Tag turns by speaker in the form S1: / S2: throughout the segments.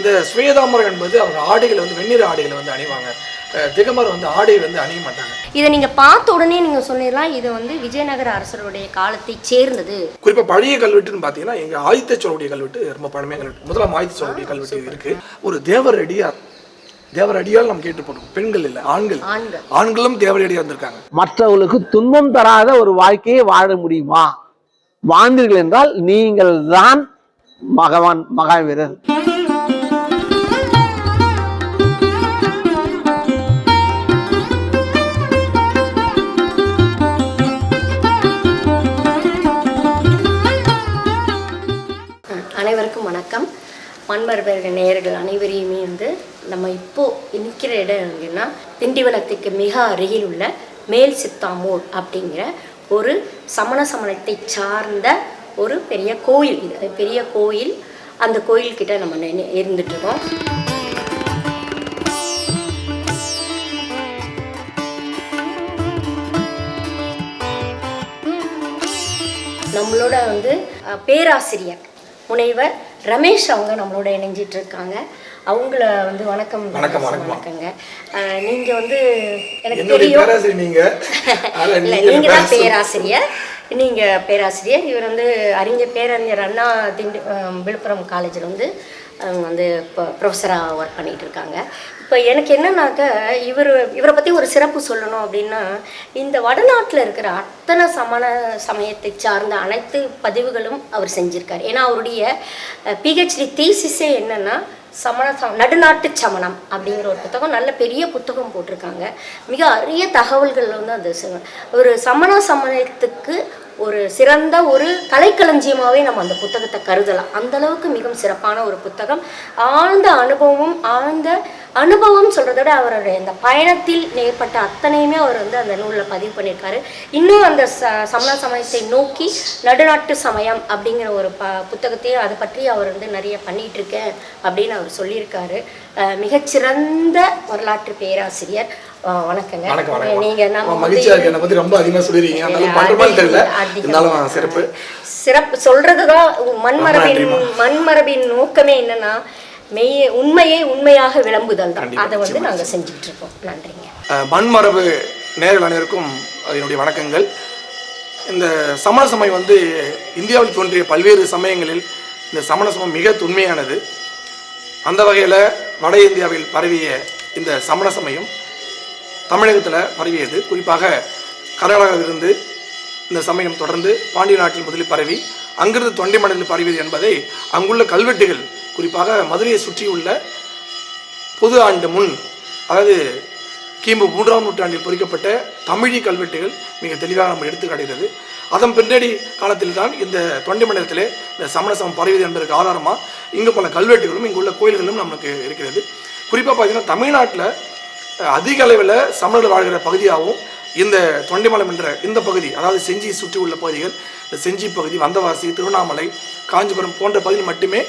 S1: இந்த சுவேதாம்பரம் என்பது அவங்க ஆடைகளை வந்து வெந்நீர் ஆடைகளை வந்து அணிவாங்க. திகம்பர் வந்து ஆடை வந்து அணிய மாட்டாங்க.
S2: இதை நீங்க பார்த்த உடனே நீங்க சொல்லிடலாம் இது வந்து விஜயநகர அரசருடைய காலத்தை சேர்ந்தது.
S1: குறிப்பாக பழைய கல்வெட்டுன்னு பார்த்தீங்கன்னா எங்க ஆதித்த சோழனுடைய கல்வெட்டு ரொம்ப பழமையான கல்வெட்டு. முதலாம் ஆதித்த சோழனுடைய கல்வெட்டு இருக்கு. ஒரு தேவரடியால் நம்ம கேட்டுப்படும். பெண்கள் இல்லை, ஆண்களும் தேவரடியா இருந்திருக்காங்க.
S3: மற்றவர்களுக்கு துன்பம் தராத ஒரு வாழ்க்கையை வாழ முடியுமா? வாழ்ந்தீர்கள் என்றால் நீங்கள் தான் மகாவீரர்.
S2: அனைவருக்கும் வணக்கம். மண்மரபு நேயர்கள் அனைவரையுமே வந்து நம்ம இப்போது நிற்கிற இடம் எங்கன்னா திண்டிவனத்துக்கு மிக அருகில் உள்ள மேல் சித்தாமூர் அப்படிங்கிற ஒரு சமணத்தை சார்ந்த ஒரு பெரிய கோயில். இது பெரிய கோயில். அந்த கோயில்கிட்ட நம்ம இருந்துட்டுருக்கோம். நம்மளோட வந்து பேராசிரியர் முனைவர் ரமேஷ் அவங்க நம்மளோட இணைஞ்சிட்டு இருக்காங்க. அவங்கள வந்து வணக்கங்க. நீங்க வந்து எனக்கு தெரியும் நீங்க தான் பேராசிரியர். இவர் வந்து பேரறிஞர் அண்ணா விழுப்புரம் காலேஜில் வந்து அவங்க வந்து இப்போ ப்ரொஃபஸராக ஒர்க் பண்ணிகிட்டு இருக்காங்க. இப்போ எனக்கு என்னன்னாக்க இவரை பற்றி ஒரு சிறப்பு சொல்லணும் அப்படின்னா, இந்த வடநாட்டில் இருக்கிற அத்தனை சமயத்தை சார்ந்த அனைத்து பதிவுகளும் அவர் செஞ்சுருக்கார். ஏன்னா அவருடைய பிஹெச்டி தீசிஸே என்னென்னா நடுநாட்டு சமணம் அப்படிங்கிற ஒரு புத்தகம், நல்ல பெரிய புத்தகம் போட்டிருக்காங்க. மிக அரிய தகவல்கள் வந்து அந்த ஒரு சமயத்துக்கு ஒரு சிறந்த ஒரு கலைக்களஞ்சியமாகவே நம்ம அந்த புத்தகத்தை கருதலாம். அந்தளவுக்கு மிகவும் சிறப்பான ஒரு புத்தகம். ஆழ்ந்த அனுபவம் சொல்கிறத விட அவருடைய இந்த பயணத்தில் ஏற்பட்ட அத்தனையுமே அவர் வந்து அந்த நூலில் பதிவு பண்ணியிருக்காரு. இன்னும் அந்த சமயத்தை நோக்கி நடுநாட்டு சமயம் அப்படிங்கிற ஒரு புத்தகத்தையும் அதை பற்றி அவர் வந்து நிறைய பண்ணிகிட்ருக்கேன் அப்படின்னு அவர் சொல்லியிருக்காரு. மிகச்சிறந்த வரலாற்று பேராசிரியர். வணக்கங்க. நீங்க சிறப்பு சொல்றதுதான் மண்மரபின் நோக்கமே என்னன்னா உண்மையை உண்மையாக விளம்புதல் தான். அதை வந்து நாங்க செஞ்சுட்டு இருக்கோம். நன்றிங்க.
S1: மண்மரபு நேயர்கள் அனைவருக்கும் என்னுடைய வணக்கங்கள். இந்த சமண சமயம் வந்து இந்தியாவில் தோன்றிய பல்வேறு சமயங்களில் இந்த சமண சமயம் மிக தொன்மையானது. அந்த வகையில் வட இந்தியாவில் பரவிய இந்த சமண சமயம் தமிழகத்தில் பரவியது. குறிப்பாக கர்நாடகாவிலிருந்து இந்த சமயம் தொடர்ந்து பாண்டிய நாட்டில் முதலில் பரவி அங்கிருந்து தொண்டை மண்டலத்தில் பரவியது என்பதை அங்குள்ள கல்வெட்டுகள், குறிப்பாக மதுரையை சுற்றியுள்ள பொது ஆண்டு முன், அதாவது கிமு 3ஆம் நூற்றாண்டில் பொறிக்கப்பட்ட தமிழி கல்வெட்டுகள் மிக தெளிவாக நம்ம எடுத்து காட்டுகிறது. அதன் பின்னாடி காலத்தில் தான் இந்த தொண்டை மண்டலத்திலே இந்த சமண சமம் பரவியது என்பதற்கு ஆதாரமாக இங்கு பல கல்வெட்டுகளும் இங்குள்ள கோயில்களும் நமக்கு இருக்கிறது. குறிப்பாக பார்த்தீங்கன்னா தமிழ்நாட்டில் அதிக அளவில் சமணர்கள் வாழ்கிற பகுதியாகவும் இந்த தொண்டைமலம் என்ற இந்த பகுதி, அதாவது செஞ்சி சுற்றி உள்ள பகுதிகள், இந்த செஞ்சி பகுதி, வந்தவாசி, திருவண்ணாமலை, காஞ்சிபுரம் போன்ற பகுதியில் மட்டுமே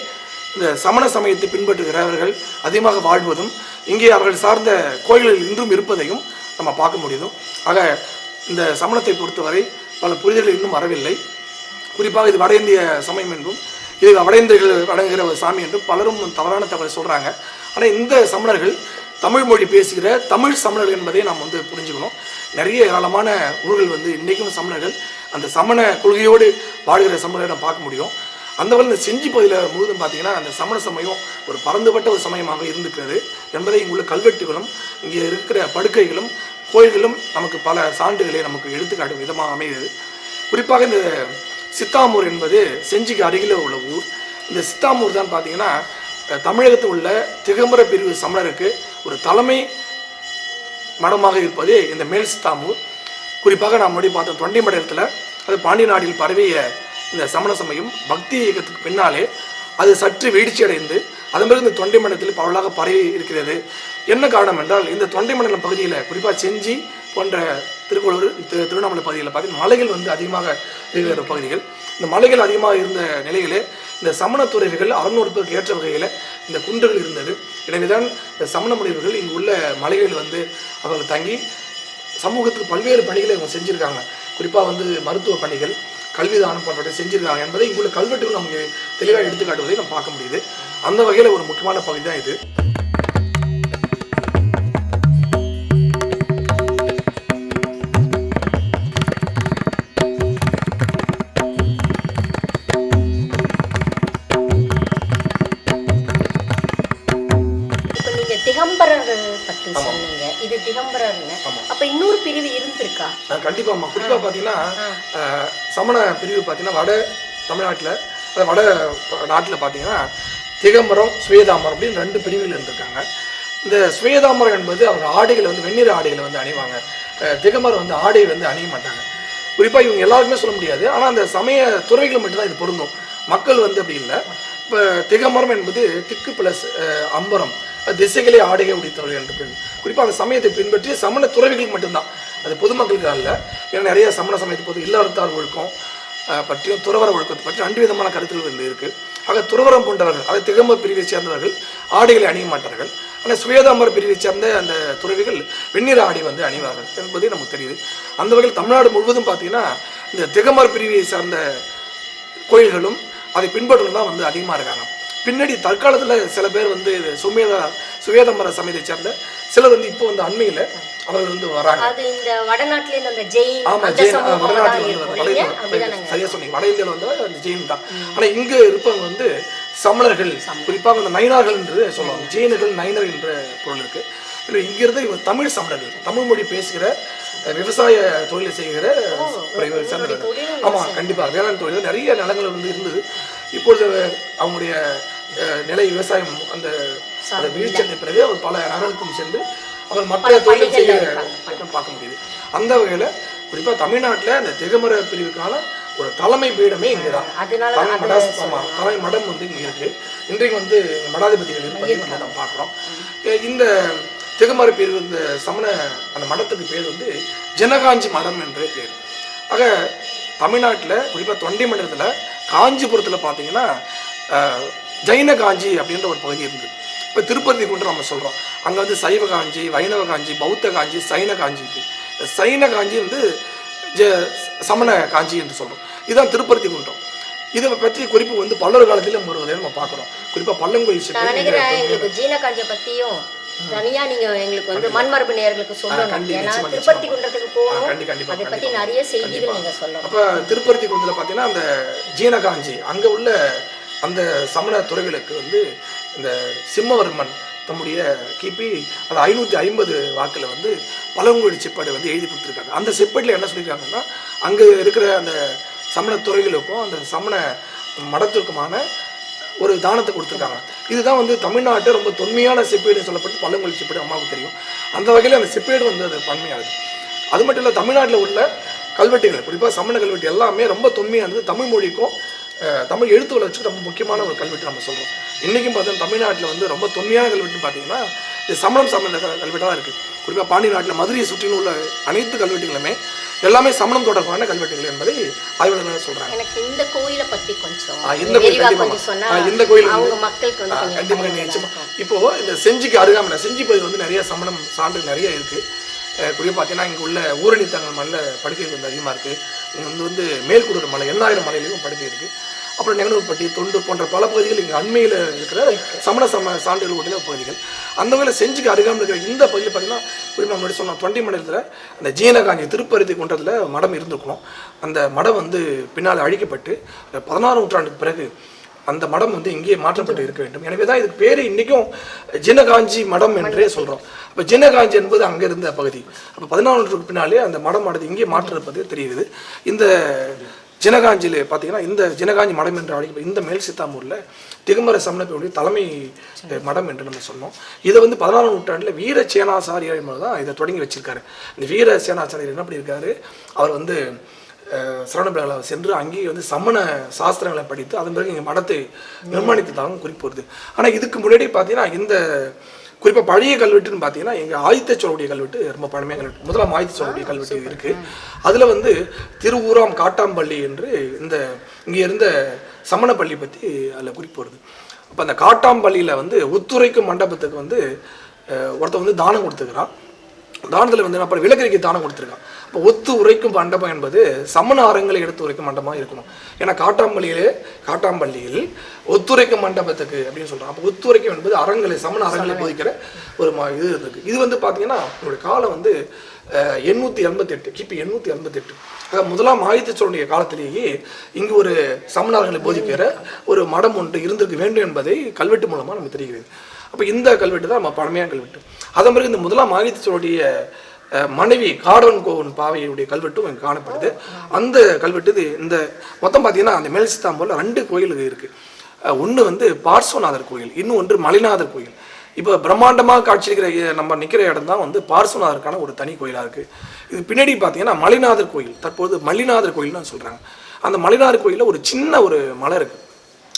S1: இந்த சமண சமயத்தை பின்பற்றுகிறவர்கள் அதிகமாக வாழ்வதும் இங்கே அவர்கள் சார்ந்த கோயில்கள் இன்றும் இருப்பதையும் நம்ம பார்க்க முடியுது. ஆக இந்த சமணத்தை பொறுத்தவரை பல புரிதல்கள் இன்னும் வரவில்லை. குறிப்பாக இது வட இந்திய சமயம் என்றும் இது வட இந்தியர்கள் வழங்குகிற ஒரு சாமி என்றும் பலரும் தவறான தகவல் சொல்கிறாங்க. ஆனால் இந்த சமணர்கள் தமிழ் மொழி பேசுகிற தமிழ் சமணர்கள் என்பதை நாம் வந்து புரிஞ்சுக்கணும். நிறைய ஏராளமான ஊர்கள் வந்து இன்றைக்கும் சமணர்கள் அந்த சமண கொள்கையோடு வாழ்கிற சமணர்களை நம்ம பார்க்க முடியும். அந்த வகையில் இந்த செஞ்சி பகுதியில் முழுதும் பார்த்தீங்கன்னா அந்த சமண சமயம் ஒரு பரந்துபட்ட ஒரு சமயமாக இருந்திருக்கிறது என்பதை இங்குள்ள கல்வெட்டுகளும் இங்கே இருக்கிற படுக்கைகளும் கோயில்களும் நமக்கு பல சான்றுகளை நமக்கு எடுத்துக்காட்டும் விதமாக அமைகிறது. குறிப்பாக இந்த சித்தாமூர் என்பது செஞ்சிக்கு அருகில் உள்ள ஊர். இந்த சித்தாமூர் தான் பார்த்தீங்கன்னா தமிழகத்தில் உள்ள திகம்பர பிரிவு சமணருக்கு ஒரு தலைமை மடமாக இருப்பது இந்த மேல் சித்தாமூர். குறிப்பாக நாம் முன்னாடி பார்த்த தொண்டை மண்டலத்தில் அது பாண்டிய நாட்டில் பரவிய இந்த சமண சமயம் பக்தி இயக்கத்துக்கு பின்னாலே அது சற்று வீழ்ச்சி அடைந்து அதன் பிறகு இந்த தொண்டை மண்டலத்தில் பரவலாக பரவி இருக்கிறது. என்ன காரணம் என்றால் இந்த தொண்டை மண்டலம் பகுதியில் குறிப்பாக செஞ்சி போன்ற திருக்கோளூர், திருவண்ணாமலை பகுதியில் பார்த்தீங்கன்னா மலைகள் வந்து அதிகமாக இருக்கிற பகுதிகள். இந்த மலைகள் அதிகமாக இருந்த நிலையிலே இந்த சமண துறவிகள் அறநூறுக்கு ஏற்ற வகையில் இந்த குன்றுகள் இருந்தது. எனவே தான் இந்த சமண முனிவர்கள் இங்கு உள்ள மலைகளில் வந்து அவர்கள் தங்கி சமூகத்துக்கு பல்வேறு பணிகளை அவங்க செஞ்சுருக்காங்க. குறிப்பாக வந்து மருத்துவ பணிகள், கல்விதானம் போன்றவற்றை செஞ்சுருக்காங்க என்பதை இங்குள்ள கல்வெட்டுகள் நமக்கு தெளிவாக எடுத்துக்காட்டுவதை நம்ம பார்க்க முடியுது. அந்த வகையில் ஒரு முக்கியமான பகுதி தான் இது.
S2: திகம்பரர்கள் பற்றி சொன்னீங்க, இது திகம்பரர்னு. அப்ப இன்னொரு பிரிவு இருந்திருக்கா?
S1: கண்டிப்பாம்மா. குறிப்பாக பார்த்தீங்கன்னா சமண பிரிவு பார்த்தீங்கன்னா வட தமிழ்நாட்டில், வட நாட்டில் பார்த்தீங்கன்னா திகம்பரம், சுவேதாம்பரம் அப்படின்னு 2 பிரிவுகள் இருந்திருக்காங்க. இந்த சுவேதாம்பரம் என்பது அவங்க ஆடைகளை வந்து வெண்ணிற ஆடைகளை வந்து அணிவாங்க. திகம்பரம் வந்து ஆடையை வந்து அணிய மாட்டாங்க. குறிப்பாக இவங்க எல்லாருக்குமே சொல்ல முடியாது, ஆனால் அந்த சமய துறைகள் மட்டும்தான் இது பொருந்தும். மக்கள் வந்து அப்படி இல்லை. இப்போ திகம்பரம் என்பது திக்கு ப்ளஸ் அம்பரம், திசைகளே ஆடையை உடைத்தவர்கள் என்று பேர். குறிப்பாக அந்த சமயத்தை பின்பற்றி சமண துறவிகளுக்கு மட்டும்தான், அது பொதுமக்களுக்கு அல்ல. ஏன்னா நிறைய சமண சமயத்தை போது இல்லறத்தார் ஒழுக்கம் பற்றியும் துறவர ஒழுக்கத்தை பற்றி 2 விதமான கருத்துக்கள் வந்து இருக்குது. ஆக துறவரம் கொண்டவர்கள், அதை திகம்பர பிரிவை சேர்ந்தவர்கள் ஆடைகளை அணிய மாட்டார்கள். ஆனால் சுவேதாம்பர பிரிவை சேர்ந்த அந்த துறவிகள் வெண்ணிற ஆடை வந்து அணிவார்கள் என்பது நமக்கு தெரியுது. அந்த வகையில் தமிழ்நாடு முழுவதும் பார்த்தீங்கன்னா இந்த திகம்பர பிரிவை சார்ந்த கோயில்களும் அதை பின்பற்றுவதும் தான் வந்து அதிகமாக இருக்காங்க. பின்னாடி தற்காலத்தில் சில பேர் வந்து சுவேதாம்பர சமயத்தை சேர்ந்த சிலர் வந்து இப்போ வந்து அண்மையில் அவர்கள் வந்து வராங்க.
S2: அது இந்த வடநாட்டிலேருந்து அந்த ஜெயின்,
S1: ஆமாம், ஜெயின் வடநாட்டில் வந்து சரியா சொன்னீங்க, வட இந்தியாவில் வந்து அந்த ஜெயின் தான். ஆனால் இங்கே இருப்பவங்க வந்து சமணர்கள், குறிப்பாக அந்த நயினார்கள் என்று சொல்லுவாங்க. ஜெயினர்கள், நயினர் என்ற பொருள் இருக்கு. இங்கிருந்து இவங்க தமிழ் சமணர்கள், தமிழ் மொழி பேசுகிற விவசாய தொழிலை செய்கிற சேர்ந்தவர்கள். ஆமாம், கண்டிப்பாக வேளாண் தொழில் நிறைய நிலங்கள் வந்து இருந்தது. இப்பொழுது அவங்களுடைய நிலை விவசாயம் அந்த வீழ்ச்சியடைந்த பிறகு அவர் பல நகர்களுக்கும் சென்று அவர் மற்ற தொழில் செய்ய பார்க்க முடியுது. அந்த வகையில் குறிப்பாக தமிழ்நாட்டில் அந்த திகம்பர பிரிவுக்கான ஒரு தலைமை பீடமே இங்கே தான். தலைமை மடம் வந்து இங்கே இருக்குது. இன்றைக்கு வந்து மடாதிபதிகள் இருப்பதை நம்ம பார்க்குறோம். இந்த திகம்பர பிரிவு, இந்த சமண அந்த மடத்துக்கு பேர் வந்து ஜனகாஞ்சி மடம் என்றே பேர். ஆக தமிழ்நாட்டில் குறிப்பாக தொண்டை மண்டலத்தில் காஞ்சிபுரத்தில் பார்த்தீங்கன்னா ஜைன காஞ்சி அப்படின்ற ஒரு பகுதி இருந்தது. இப்போ திருப்பதி கொண்டு நம்ம சொல்கிறோம், அங்கே வந்து சைவ காஞ்சி, வைணவ காஞ்சி, பௌத்த காஞ்சி, சைன காஞ்சி இருக்குது. சைன காஞ்சி வந்து சமண காஞ்சி என்று சொல்கிறோம். இதுதான் திருப்பதி குன்றம். இதை பற்றி குறிப்பு வந்து பல்லவர் காலத்திலும் வருவதை நம்ம பார்க்குறோம். குறிப்பாக பல்லங்கோயில்
S2: எங்களுக்கு ஜீன காஞ்சியை பற்றியும் தனியா நீங்க எங்களுக்கு வந்து மண்மரபு நேயர்களுக்கு சொல்லணும். ஏன்னா திருப்பதி குன்றத்துக்கு போகணும், அதை பத்தி நிறைய செய்திகள் நீங்க சொல்லணும்.
S1: அப்ப திருப்பதி குன்றத்துல பாத்தீங்கன்னா அந்த ஜீனகாஞ்சி அங்க உள்ள அந்த சமண துறைகளுக்கு வந்து இந்த சிம்மவர்மன் தம்முடைய கிபி அது 550 வாக்கில் வந்து பழங்குடி செப்பாடு வந்து எழுதி கொடுத்துருக்காங்க. அந்த செப்பேட்டில் என்ன சொல்லியிருக்காங்கன்னா அங்கே இருக்கிற அந்த சமண துறைகளுக்கும் அந்த சமண மடத்திற்குமான ஒரு தானத்தை கொடுத்துருக்காங்க. இதுதான் வந்து தமிழ்நாட்டை ரொம்ப தொன்மையான செப்பேடு சொல்லப்பட்டு பழங்குடி செப்பேடு அம்மாவுக்கு தெரியும். அந்த வகையில் அந்த செப்பேடு வந்து அது பன்மையானது. அது மட்டும் இல்லை, தமிழ்நாட்டில் உள்ள கல்வெட்டுகள் குறிப்பாக சமண கல்வெட்டு எல்லாமே ரொம்ப தொன்மையானது. தமிழ் மொழிக்கும் தமிழ் எழுத்து வளர்ச்சிக்கு ரொம்ப முக்கியமான ஒரு கல்வெட்டு நம்ம சொல்கிறோம். இன்றைக்கும் பார்த்தீங்கன்னா தமிழ்நாட்டில் வந்து ரொம்ப தொன்மையான கல்வெட்டுன்னு பார்த்தீங்கன்னா இது சமணம் சம்பந்த கல்வெட்டாக தான் இருக்குது. குறிப்பாக பாண்டிய நாட்டில் மதுரையை சுற்றிலும் உள்ள அனைத்து கல்வெட்டுகளுமே எல்லாமே சமணம் தொடர்பான கல்வெட்டுகள் என்பதை ஆய்வாளர்கள் சொல்கிறாங்க.
S2: எனக்கு இந்த கோயிலை பற்றி கொஞ்சம்
S1: இந்த கோயில்
S2: அவங்க மக்களுக்கு வந்து
S1: கண்டிப்பாக நிச்சயமாக. இப்போது இந்த செஞ்சிக்கு அருகாமையில் செஞ்சி பகுதியில் வந்து நிறைய சமணம் சான்று நிறைய இருக்குது. குறிப்பாக பார்த்தீங்கன்னா இங்கே உள்ள ஊரணி தங்கள் மலையில் படுக்கை வந்து அதிகமாக இருக்குது. இங்கே வந்து மேல்குடூர் மலை 8000 மலையிலையும் படுக்கை இருக்குது. அப்புறம் நெகனூர்பட்டி, தொண்டு போன்ற பல பகுதிகள் இங்கே அண்மையில் இருக்கிற சமண சான்றுகள் உள்ள பகுதிகள். அந்த வகையில் செஞ்சிக்கு அருகாமல் இருக்கிற இந்த பகுதியில் பார்த்தீங்கன்னா குறிப்பாக முன்னாடி சொன்னோம் தொண்டை மண்டலத்தில் அந்த ஜீனகாஞ்சி திருப்பருத்தி குன்றத்தில் மடம் இருந்திருக்கணும். அந்த மடம் வந்து பின்னால் அழிக்கப்பட்டு 16ஆம் நூற்றாண்டுக்கு பிறகு அந்த மடம் வந்து இங்கேயே மாற்றப்பட்டு இருக்க வேண்டும். எனவே தான் இதுக்கு பேர் இன்றைக்கும் ஜீனகாஞ்சி மடம் என்றே சொல்கிறோம். இப்போ ஜீனகாஞ்சி என்பது அங்கே இருந்த பகுதி. அப்போ 14ஆம் நூற்றாண்டுக்கு பின்னாலே அந்த மடமானது இங்கே மாற்றிருப்பது தெரியுது. இந்த ஜீனகாஞ்சியில் பார்த்தீங்கன்னா இந்த ஜீனகாஞ்சி மடம் என்று அழைக்கப்படும் இந்த மேல் சித்தாமூரில் திகம்பர சமணப்பினுடைய தலைமை மடம் என்று நம்ம சொன்னோம். இதை வந்து 14ஆம் நூற்றாண்டில் வீர சேனாச்சாரியார் தான் இதை தொடங்கி வச்சிருக்காரு. இந்த வீர சேனாச்சாரியார் என்ன பண்ணியிருக்காரு, அவர் வந்து சரவணபெருமாளை சென்று அங்கேயே வந்து சமண சாஸ்திரங்களை படித்து அதன் பிறகு இங்கே மடத்தை நிர்மாணித்ததாகவும் குறிப்பு வருது. ஆனால் இதுக்கு முன்னாடி பார்த்தீங்கன்னா இந்த குறிப்பாக பழைய கல்வெட்டுன்னு பார்த்தீங்கன்னா எங்கள் ஆதித்த சோழனுடைய கல்வெட்டு ரொம்ப பழமையான கல்வெட்டு, முதலாம் ஆதித்த சோழனுடைய கல்வெட்டு இருக்குது. அதில் வந்து திருவூராம் காட்டாம்பள்ளி என்று இந்த இங்கே இருந்த சமணப்பள்ளி பற்றி அதில் குறிப்பு வருது. அப்போ அந்த காட்டாம்பள்ளியில் வந்து ஒத்துரைக்கும் மண்டபத்துக்கு வந்து ஒருத்தர் வந்து தானம் கொடுத்துக்கிறான். தானத்தில் வந்து அப்புறம் விலக்கறிக்கு தானம் கொடுத்துருக்கான். இப்போ ஒத்து உரைக்கும் மண்டபம் என்பது சமண அறங்களை எடுத்து உரைக்கும் மண்டபமாக இருக்கணும். ஏன்னா காட்டாம்பள்ளியில் ஒத்துரைக்கும் மண்டபத்துக்கு அப்படின்னு சொல்கிறான். அப்போ ஒத்துரைக்கும் என்பது அறங்களை சமண அறங்களை போதிக்கிற ஒரு இது இருக்குது. இது வந்து பார்த்தீங்கன்னா என்னுடைய காலம் வந்து 888 கிபி 888. முதலாம் ஆதித்த சோழனுடைய காலத்திலேயே இங்கு ஒரு சமணர்களை போதிக்கிற ஒரு மடம் ஒன்று இருந்திருக்க வேண்டும் என்பதை கல்வெட்டு மூலமாக நமக்கு தெரிகிறது. அப்போ இந்த கல்வெட்டு தான் நம்ம பழமையான கல்வெட்டு. அதன் பிறகு இந்த முதலாம் ஆதித்த சோழனுடைய மனைவி காடவன் கோவன் பாவையுடைய கல்வெட்டும் இங்கே காணப்படுது. அந்த கல்வெட்டு இந்த மொத்தம் பார்த்தீங்கன்னா அந்த மேல்சித்தாம்பூரில் 2 கோயில் இருக்குது. ஒன்று வந்து பார்ஸ்வநாதர் கோயில், இன்னும் ஒன்று மலைநாதர் கோயில். இப்போ பிரம்மாண்டமாக காட்சிக்கிற நம்ம நிற்கிற இடம் தான் வந்து பார்ஸ்வநாதருக்கான ஒரு தனி கோயிலாக இருக்குது. இது பின்னாடி பார்த்தீங்கன்னா மலைநாதர் கோயில், தற்போது மல்லிநாதர் கோயில்னு சொல்கிறாங்க. அந்த மலைநாதர் கோயிலில் ஒரு சின்ன ஒரு மலை இருக்குது.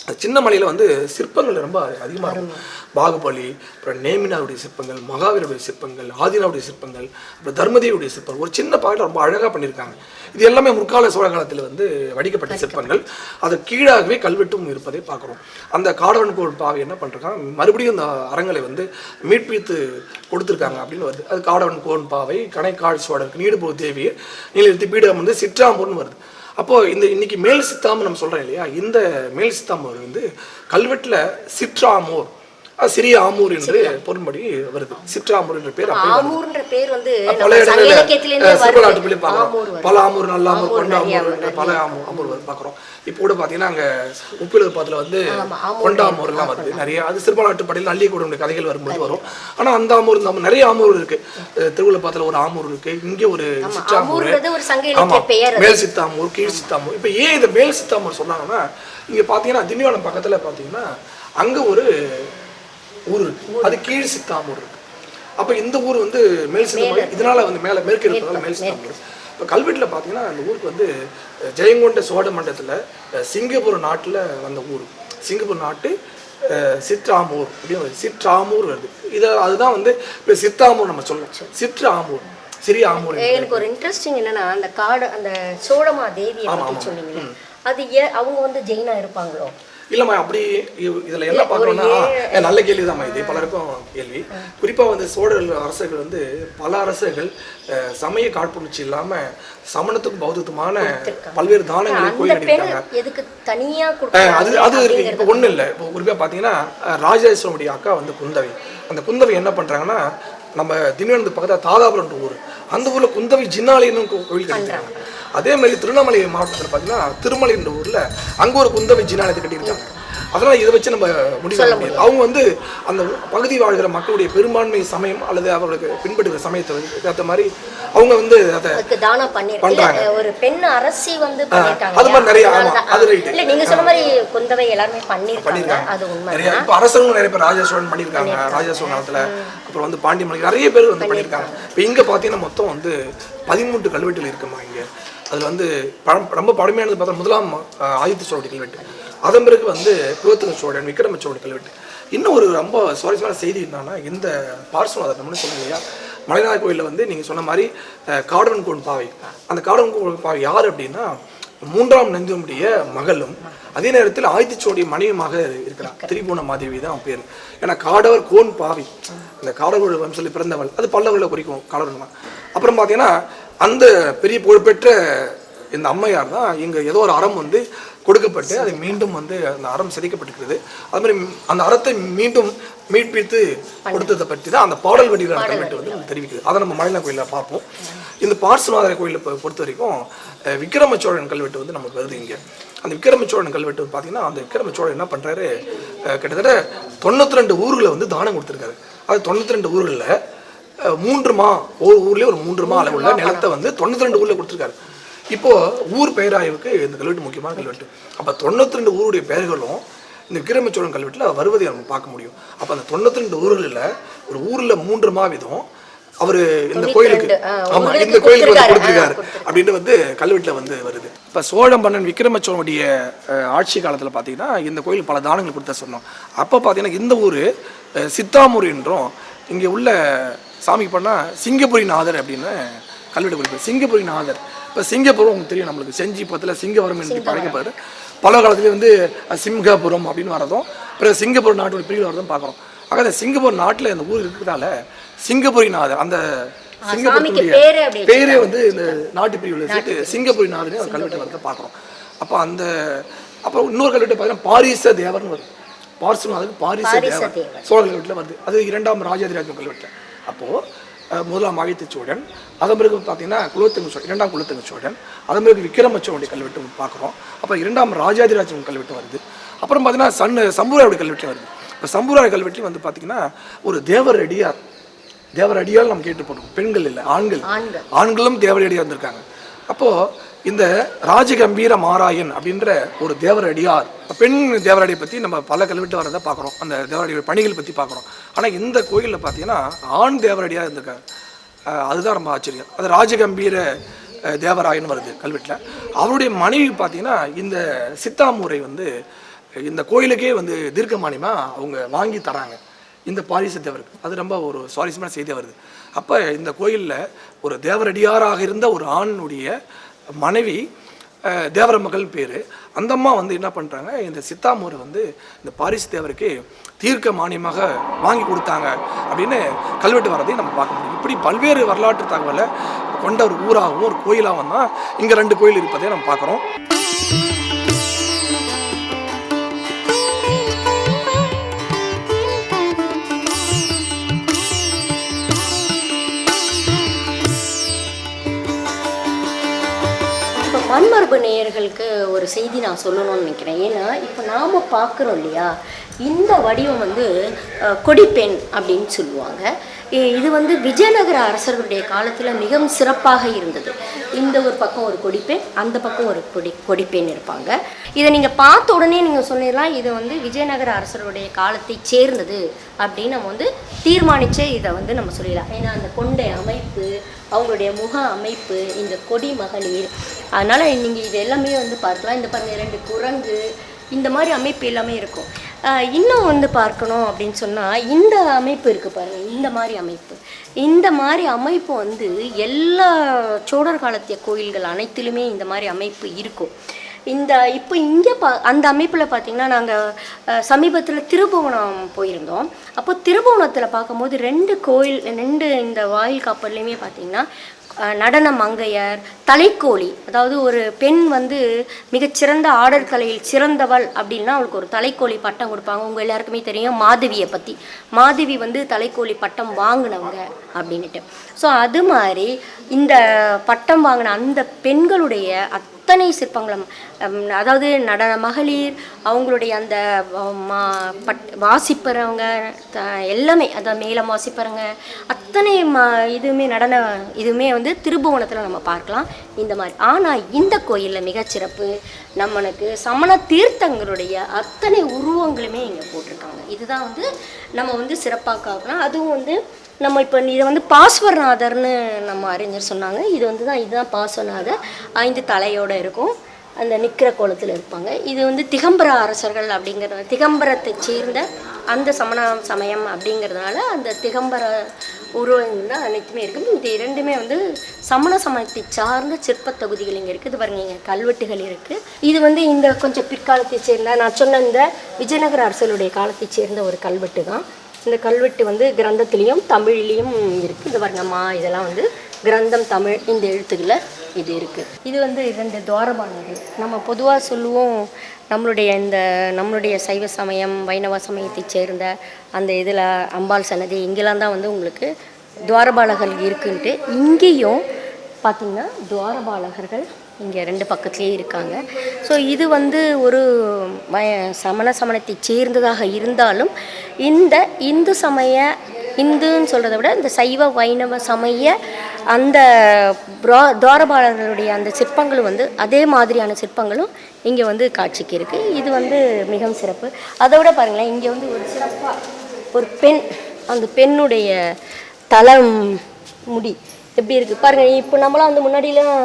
S1: அந்த சின்ன மலையில் வந்து சிற்பங்கள் ரொம்ப அதிகமாக இருக்கும். பாகுபலி, அப்புறம் நேமினாருடைய சிற்பங்கள், மகாவீரருடைய சிற்பங்கள், ஆதினாவுடைய சிற்பங்கள், அப்புறம் தர்மதேவியுடைய சிற்பங்கள் ஒரு சின்ன பாயில் ரொம்ப அழகாக பண்ணியிருக்காங்க. இது எல்லாமே முற்கால சோழ காலத்தில் வந்து வடிக்கப்பட்ட சிற்பங்கள். அது கீழாகவே கல்வெட்டும் இருப்பதை பார்க்குறோம். அந்த காடவன் கோவில் பாவை என்ன பண்ணுறாங்க, மறுபடியும் இந்த அறங்களை வந்து மீட்பித்து கொடுத்துருக்காங்க அப்படின்னு வருது. அது காடவன் கோவன் பாவை, கணைக்கால் சோழருக்கு, நீடுபோ தேவி, நீலத்தி பீடம் வந்து சிற்றாம்பூர்னு வருது. அப்போது இன்னைக்கு மேல் சித்தாம்பு நம்ம சொல்கிறோம் இல்லையா, இந்த மேல் சித்தாம்பு வந்து கல்வெட்டில் சிற்றாமூர், சிறிய ஆமூர் என்று பொருள்படி வருது. சிற்றாமூர் என்ற பேர் பல இடங்களில் பார்க்குறோம். பல ஆமூர், நல்ல ஆமூர், கொண்ட ஆமூர், பல ஆமூர் பார்க்குறோம். இப்போ கூட பார்த்தீங்கன்னா அங்கே உப்பிலப்பாத்தில் வந்து கொண்டாமூர்லாம் வருது நிறைய. அது சிறுபாலாட்டுப்படையில் அள்ளிக்கூட கதைகள் வரும்போது வரும். ஆனால் அந்த ஆமூர் இந்த நிறைய ஆமூர் இருக்குது. திருவிழப்பாத்தில் ஒரு ஆமூர் இருக்குது, இங்கே ஒரு சிற்றாமூர், மேல் சித்தாமூர், கீழ் சித்தாமூர். இப்போ ஏன் இந்த மேல் சித்தாமூர் சொன்னாங்கன்னா, இங்கே பார்த்தீங்கன்னா திண்டிவனம் பக்கத்தில் பார்த்தீங்கன்னா அங்கே ஒரு ஊர் இருக்கு, அது கீழ் சித்தாமூர் இருக்கு. அப்போ இந்த ஊர் வந்து மேல் சித்தாமூர், இதனால வந்து மேற்கு இருக்கிறதால மேல் சித்தாமூர். இப்போ கல்வெட்டில் பார்த்தீங்கன்னா அந்த ஊருக்கு வந்து ஜெயங்கொண்ட சோழ மண்டலத்தில் சிங்கப்பூர் நாட்டில் வந்த ஊர். சிங்கப்பூர் நாட்டு சிற்றாமூர் அப்படின்னு சிற்றாமூர் வருது. அதுதான் வந்து இப்போ சித்தாமூர் நம்ம சொல்லலாம். சிற்றாமூர், சிறிய ஆமூர்.
S2: எனக்கு ஒரு இன்ட்ரெஸ்டிங் என்னன்னா, அந்த சோழமா தேவியை பற்றி சொன்னீங்க, அது அவங்க வந்து ஜெயினா இருப்பாங்களோ?
S1: இல்லைம்மா, அப்படி இதில் என்ன பார்க்கணும்னா, நல்ல கேள்வி தான்மா இது, பலருக்கும் கேள்வி. குறிப்பாக வந்து சோழ அரசர்கள் வந்து பல அரசர்கள் சமய காழ்ப்புணர்ச்சி இல்லாமல் சமணத்துக்கும் பௌத்தத்துமான பல்வேறு தானங்களை கோயில் கட்டியிருக்காங்க. அது இருக்கு. இப்போ ஒன்றும் இல்லை. இப்போ குறிப்பாக பார்த்தீங்கன்னா ராஜராஜேஸ்வரனுடைய அக்கா வந்து குந்தவை. அந்த குந்தவை என்ன பண்ணுறாங்கன்னா, நம்ம திண்டிவனத்து பக்கத்தில் தாதாபுரம்ன்ற ஊர், அந்த ஊரில் குந்தவை ஜின்னாலயன்னு கோயில் கட்டியிருக்காங்க. அதே மாதிரி திருவண்ணாமலை மாவட்டத்தில் பார்த்தீங்கன்னா திருமலை என்ற ஊரில் அங்கே ஒரு குந்தவை ஜின்னாலயத்தை கட்டியிருக்காங்க. அதனால் இதை வச்சு நம்ம முடிவு பண்ண முடியாது. அவங்க வந்து அந்த பகுதி வாழ்கிற மக்களுடைய பெரும்பான்மை சமயம் அல்லது அவர்களுக்கு பின்பற்றுகிற சமயத்தை ஏற்ற மாதிரி அவங்க வந்து அதை தானம் பண்றாங்க.
S2: ஒரு பெண் அரசி வந்து
S1: அது மாதிரி நிறைய. அது ரைட்.
S2: இல்ல, நீங்க சொன்ன மாதிரி குந்தவை எல்லாரும் பண்ணிருக்காங்க. அது உண்மை.
S1: இப்போ அரசர்களும் நிறைய பேர் ராஜேஸ்வரன் பண்ணியிருக்காங்க. ராஜேஸ்வரன் காலத்தில் அப்புறம் வந்து பாண்டியமலை நிறைய பேர் வந்து பண்ணியிருக்காங்க. இப்போ இங்கே பார்த்தீங்கன்னா மொத்தம் வந்து 13 கல்வெட்டுகள் இருக்குமா இங்கே. அதில் வந்து ரொம்ப பழமையானது பார்த்தா முதலாம் ஆதித்த சோழனுடைய கல்வெட்டு. அதன் பிறகு வந்து குலோத்துங்க சோழன், விக்ரம சோழன் கல்வெட்டு. இன்னும் ஒரு ரொம்ப சுவாரஸ்யமான செய்தி என்னன்னா, இந்த பார்ஸ்வநாதர் நம்மளும் சொல்லுங்க இல்லையா, மலைநாதர் கோயிலில் வந்து நீங்கள் சொன்ன மாதிரி காடவன் கோவன் பாவை. அந்த காடவன் கோவன் பாவை யார் அப்படின்னா 3ஆம் நந்தியுடைய மகளும் அதே நேரத்தில் ஆதித்த சோழனுடைய மனைவியாக இருக்கிறார். திரிபுவன மாதேவி தான் பேர். ஏன்னா காடவர் கோன் பாவை, அந்த காடவர் வம்சத்தில் பிறந்தவள், அது பல்லவர்களை குறிக்கும் காடவர் தான். அப்புறம் பார்த்தீங்கன்னா அந்த பெரிய புகழ்பெற்ற இந்த அம்மையார் தான் இங்கே ஏதோ ஒரு அறம் வந்து கொடுக்கப்பட்டு அது மீண்டும் வந்து அந்த அறம் சிதைக்கப்பட்டிருக்கிறது. அது மாதிரி அந்த அறத்தை மீண்டும் மீட்பித்து கொடுத்ததை பற்றி தான் அந்த பாடல் வடிவான கல்வெட்டு வந்து தெரிவிக்குது. அதை நம்ம மலைநாத கோயிலில் பார்ப்போம். இந்த பார்ஸ்வநாதர் கோயிலை பொறுத்த வரைக்கும் விக்ரம சோழன் கல்வெட்டு வந்து நமக்கு வருது இங்கே. அந்த விக்ரம சோழன் கல்வெட்டு பார்த்தீங்கன்னா அந்த விக்ரம சோழன் என்ன பண்ணுறாரு, கிட்டத்தட்ட 92 ஊர்களை வந்து தானம் கொடுத்துருக்காரு. அது 92 ஊர்களில் 3 மா, ஒரு ஊர்லேயே ஒரு 3 மா அளவுள்ள நிலத்தை வந்து 92 ஊரில் கொடுத்துருக்காரு. இப்போது ஊர் பெயராய்வுக்கு இந்த கல்வெட்டு முக்கியமான கல்வெட்டு. அப்போ 92 ஊருடைய பெயர்களும் இந்த விக்ரம சோழன் கல்வெட்டில் வருவதை நம்ம பார்க்க முடியும். அப்போ அந்த 92 ஊர்களில் ஒரு ஊரில் 3 மா வீதம் அவர் இந்த கோயிலுக்கு இந்த கோயிலுக்கு வந்து கொடுத்துருக்காரு அப்படின்னு வந்து கல்வெட்டில் வந்து வருது. இப்போ சோழ மன்னன் விக்ரம சோழனுடைய ஆட்சி காலத்தில் பார்த்தீங்கன்னா இந்த கோயிலுக்கு பல தானங்கள் கொடுத்தா சொன்னோம். அப்போ பார்த்தீங்கன்னா இந்த ஊர் சித்தாமூர் என்றும் இங்கே உள்ள சாமிக்கு பண்ணால் சிங்கபுரிநாதர் அப்படின்னு கல்வெட்டு குறிப்பு. சிங்கபுரிநாதர் இப்போ சிங்கப்பூரம் உங்களுக்கு தெரியும், நம்மளுக்கு செஞ்சி பக்கத்தில் சிங்கவரம் என்று படைக்கப்படுது. பல காலத்துலேயே வந்து சிங்கபுரம் அப்படின்னு வரதும் பிறகு சிங்கப்பூர் நாட்டோட பிரிவில் வரதும் பார்க்குறோம். ஆக அந்த சிங்கப்பூர் நாட்டில் இந்த ஊர் இருக்கிறதால சிங்கபுரிநாதர் அந்த
S2: சாமிக்கு
S1: பேரே வந்து இந்த நாட்டுப்பிரிவில் சேர்த்து சிங்கப்பூரி நாடுன்னு ஒரு கல்வெட்டு வரதை பார்க்குறோம். அப்போ அப்புறம் இன்னொரு கல்வெட்டு பார்த்தீங்கன்னா பாரிச தேவர்னு வருது. பார்சுனாதுக்கு பாரிச தேவர் சோழ கல்வெட்டில் வருது. அது 2ஆம் ராஜாதிராஜன் கல்வெட்டு. அப்போது 1ஆம் ஆதித்த சோழன், அதன் பிறகு பார்த்தீங்கன்னா குலோத்துங்க சோழன், 2ஆம் குலோத்துங்க சோழன், அதன் பிறகு விக்ரம சோழனுடைய கல்வெட்டு பார்க்குறோம். அப்புறம் 2ஆம் ராஜாதிராஜன் கல்வெட்டு வருது. அப்புறம் பார்த்தீங்கன்னா சம்புராவுடைய கல்வெட்டு வருது. இப்போ சம்புராய கல்வெட்டு வந்து பார்த்தீங்கன்னா ஒரு தேவரடியால் நம்ம கேட்டுப்போம். பெண்கள் இல்லை, ஆண்களும் தேவரடியாக வந்திருக்காங்க. அப்போது இந்த ராஜகம்பீர மாராயன் அப்படின்ற ஒரு தேவரடியார், பெண் தேவரடியை பற்றி நம்ம பல கல்வெட்டு வரதை பார்க்குறோம். அந்த தேவரடியோட பணிகள் பற்றி பார்க்குறோம். ஆனால் இந்த கோயிலில் பார்த்தீங்கன்னா ஆண் தேவரடியாக இருந்திருக்காங்க. அதுதான் ரொம்ப ஆச்சரியம். அது ராஜகம்பீர தேவராயன் வருது கல்வெட்டில். அவருடைய மனைவி பார்த்தீங்கன்னா இந்த சித்தாமூரை வந்து இந்த கோயிலுக்கே வந்து தீர்க்கமானியமாக அவங்க வாங்கி தராங்க இந்த பாரிச தேவருக்கு. அது ரொம்ப ஒரு சுவாரஸ்யமான செய்தியாக வருது. அப்போ இந்த கோயிலில் ஒரு தேவரடியாராக இருந்த ஒரு ஆணுடைய மனைவி தேவர மகள் பேர். அந்த அம்மா வந்து என்ன பண்ணுறாங்க, இந்த சித்தாமூரை வந்து இந்த பாரிச தேவருக்கு தீர்க்க மானியமாக வாங்கி கொடுத்தாங்க அப்படின்னு கல்வெட்டு வரதையும் நம்ம பார்க்க முடியும். இப்படி பல்வேறு வரலாற்று தகவலை கொண்ட ஒரு ஊராகவும் ஒரு கோயிலாகவும் தான் இங்கே 2 கோயில் இருப்பதை நம்ம பார்க்குறோம்.
S2: மண்மரபு நேயர்களுக்கு ஒரு செய்தி நான் சொல்லணும்னு நினைக்கிறேன். ஏன்னா இப்போ நாம் பார்க்குறோம் இல்லையா, இந்த வடிவம் வந்து கொடிப்பெண் அப்படின்னு சொல்லுவாங்க. இது வந்து விஜயநகர அரசர்களுடைய காலத்தில் மிகவும் சிறப்பாக இருந்தது. இந்த ஒரு பக்கம் ஒரு கொடிப்பெண், அந்த பக்கம் ஒரு கொடிப்பெண் இருப்பாங்க. இதை நீங்கள் பார்த்த உடனே நீங்கள் சொல்லிடலாம் இது வந்து விஜயநகர அரசருடைய காலத்தை சேர்ந்தது அப்படின்னு நம்ம வந்து தீர்மானித்து இதை வந்து நம்ம சொல்லிடலாம். ஏன்னா அந்த கொண்டை அமைப்பு, அவங்களுடைய முக அமைப்பு, இந்த கொடி மகளிர், அதனால் நீங்கள் இது எல்லாமே வந்து பார்க்கலாம். இந்த பாருங்கள் 2 குரங்கு, இந்த மாதிரி அமைப்பு எல்லாமே இருக்கும். இன்னும் வந்து பார்க்கணும் அப்படின்னு சொன்னால் இந்த அமைப்பு இருக்குது பாருங்கள், இந்த மாதிரி அமைப்பு வந்து எல்லா சோழர் காலத்திய கோயில்கள் அனைத்திலுமே இந்த மாதிரி அமைப்பு இருக்கும். இப்போ இங்கே அந்த அமைப்பில் பார்த்திங்கன்னா நாங்கள் சமீபத்தில் திருபுவனம் போயிருந்தோம். அப்போ திருபுவனத்தில் பார்க்கும்போது 2 இந்த வாயில் காப்பல்லையுமே பார்த்திங்கன்னா நடன மங்கையர், தலைக்கோழி, அதாவது ஒரு பெண் வந்து மிகச்சிறந்த ஆடல் கலையில் சிறந்தவள் அப்படின்னா அவளுக்கு ஒரு தலைக்கோழி பட்டம் கொடுப்பாங்க. உங்கள் எல்லாருக்குமே தெரியும் மாதவியை பற்றி. மாதவி வந்து தலைக்கோழி பட்டம் வாங்கினவங்க அப்படின்ட்டு. ஸோ அது மாதிரி இந்த பட்டம் வாங்கின அந்த பெண்களுடைய அத்தனை சிற்பங்களும், அதாவது நடன மகளிர், அவங்களுடைய அந்த வாசிப்பறவங்க எல்லாமே, அதாவது மேலம் வாசிப்பறவங்க அத்தனை இதுவுமே வந்து திருபுவனத்தில் நம்ம பார்க்கலாம் இந்த மாதிரி. ஆனால் இந்த கோயிலில் மிகச்சிறப்பு நம்மளுக்கு சமண தீர்த்தங்களுடைய அத்தனை உருவங்களுமே இங்கே போட்டிருக்காங்க. இதுதான் வந்து நம்ம வந்து சிறப்பாக பார்க்கலாம். அதுவும் வந்து நம்ம இப்போ இதை வந்து பாஸ்வரநாதர்னு நம்ம அறிஞர் சொன்னாங்க. இதுதான் பாஸ்வரநாதர். 5 தலையோடு இருக்கும், அந்த நிற்கிற கோலத்தில் இருப்பாங்க. இது வந்து திகம்பர அரசர்கள் அப்படிங்கிறது, திகம்பரத்தை சேர்ந்த அந்த சமண சமயம் அப்படிங்கிறதுனால அந்த திகம்பர உருவங்கள் தான் அனைத்துமே இருக்குது. இந்த 2மே வந்து சமண சமயத்தை சார்ந்த சிற்ப தொகுதிகள் இங்கே இருக்குது. இது பாருங்க, இங்கே கல்வெட்டுகள் இருக்குது. இது வந்து இந்த கொஞ்சம் பிற்காலத்தை சேர்ந்த, நான் சொன்ன இந்த விஜயநகர அரசர்களுடைய காலத்தை சேர்ந்த ஒரு கல்வெட்டு தான். இந்த கல்வெட்டு வந்து கிரந்தத்துலேயும் தமிழ்லேயும் இருக்குது. இது பாருங்கம்மா, இதெல்லாம் வந்து கிரந்தம் தமிழ் இந்த எழுத்துக்களில் இது இருக்குது. இது வந்து 2 துவாரபாலகர்கள். நம்ம பொதுவாக சொல்லுவோம் நம்மளுடைய சைவ சமயம் வைணவ சமயத்தை சேர்ந்த அந்த இதில் அம்பாள் சன்னதி இங்கெல்லாம் தான் வந்து உங்களுக்கு துவாரபாலகர்கள் இருக்குன்ட்டு. இங்கேயும் பார்த்திங்கன்னா துவாரபாலகர்கள் இங்கே 2 பக்கத்துலேயே இருக்காங்க. ஸோ இது வந்து ஒரு சமணத்தை சேர்ந்ததாக இருந்தாலும் இந்த இந்துன்னு சொல்கிறத விட இந்த சைவ வைணவ சமய அந்த துவாரபாலர்களுடைய அந்த சிற்பங்களும் வந்து அதே மாதிரியான சிற்பங்களும் இங்கே வந்து காட்சிக்கு இருக்குது. இது வந்து மிகவும் சிறப்பு. அதை விட பாருங்களேன், இங்கே வந்து ஒரு சிறப்பாக ஒரு பெண், அந்த பெண்ணுடைய முடி எப்படி இருக்குது பாருங்கள். இப்போ நம்மளாம் வந்து முன்னாடிலாம்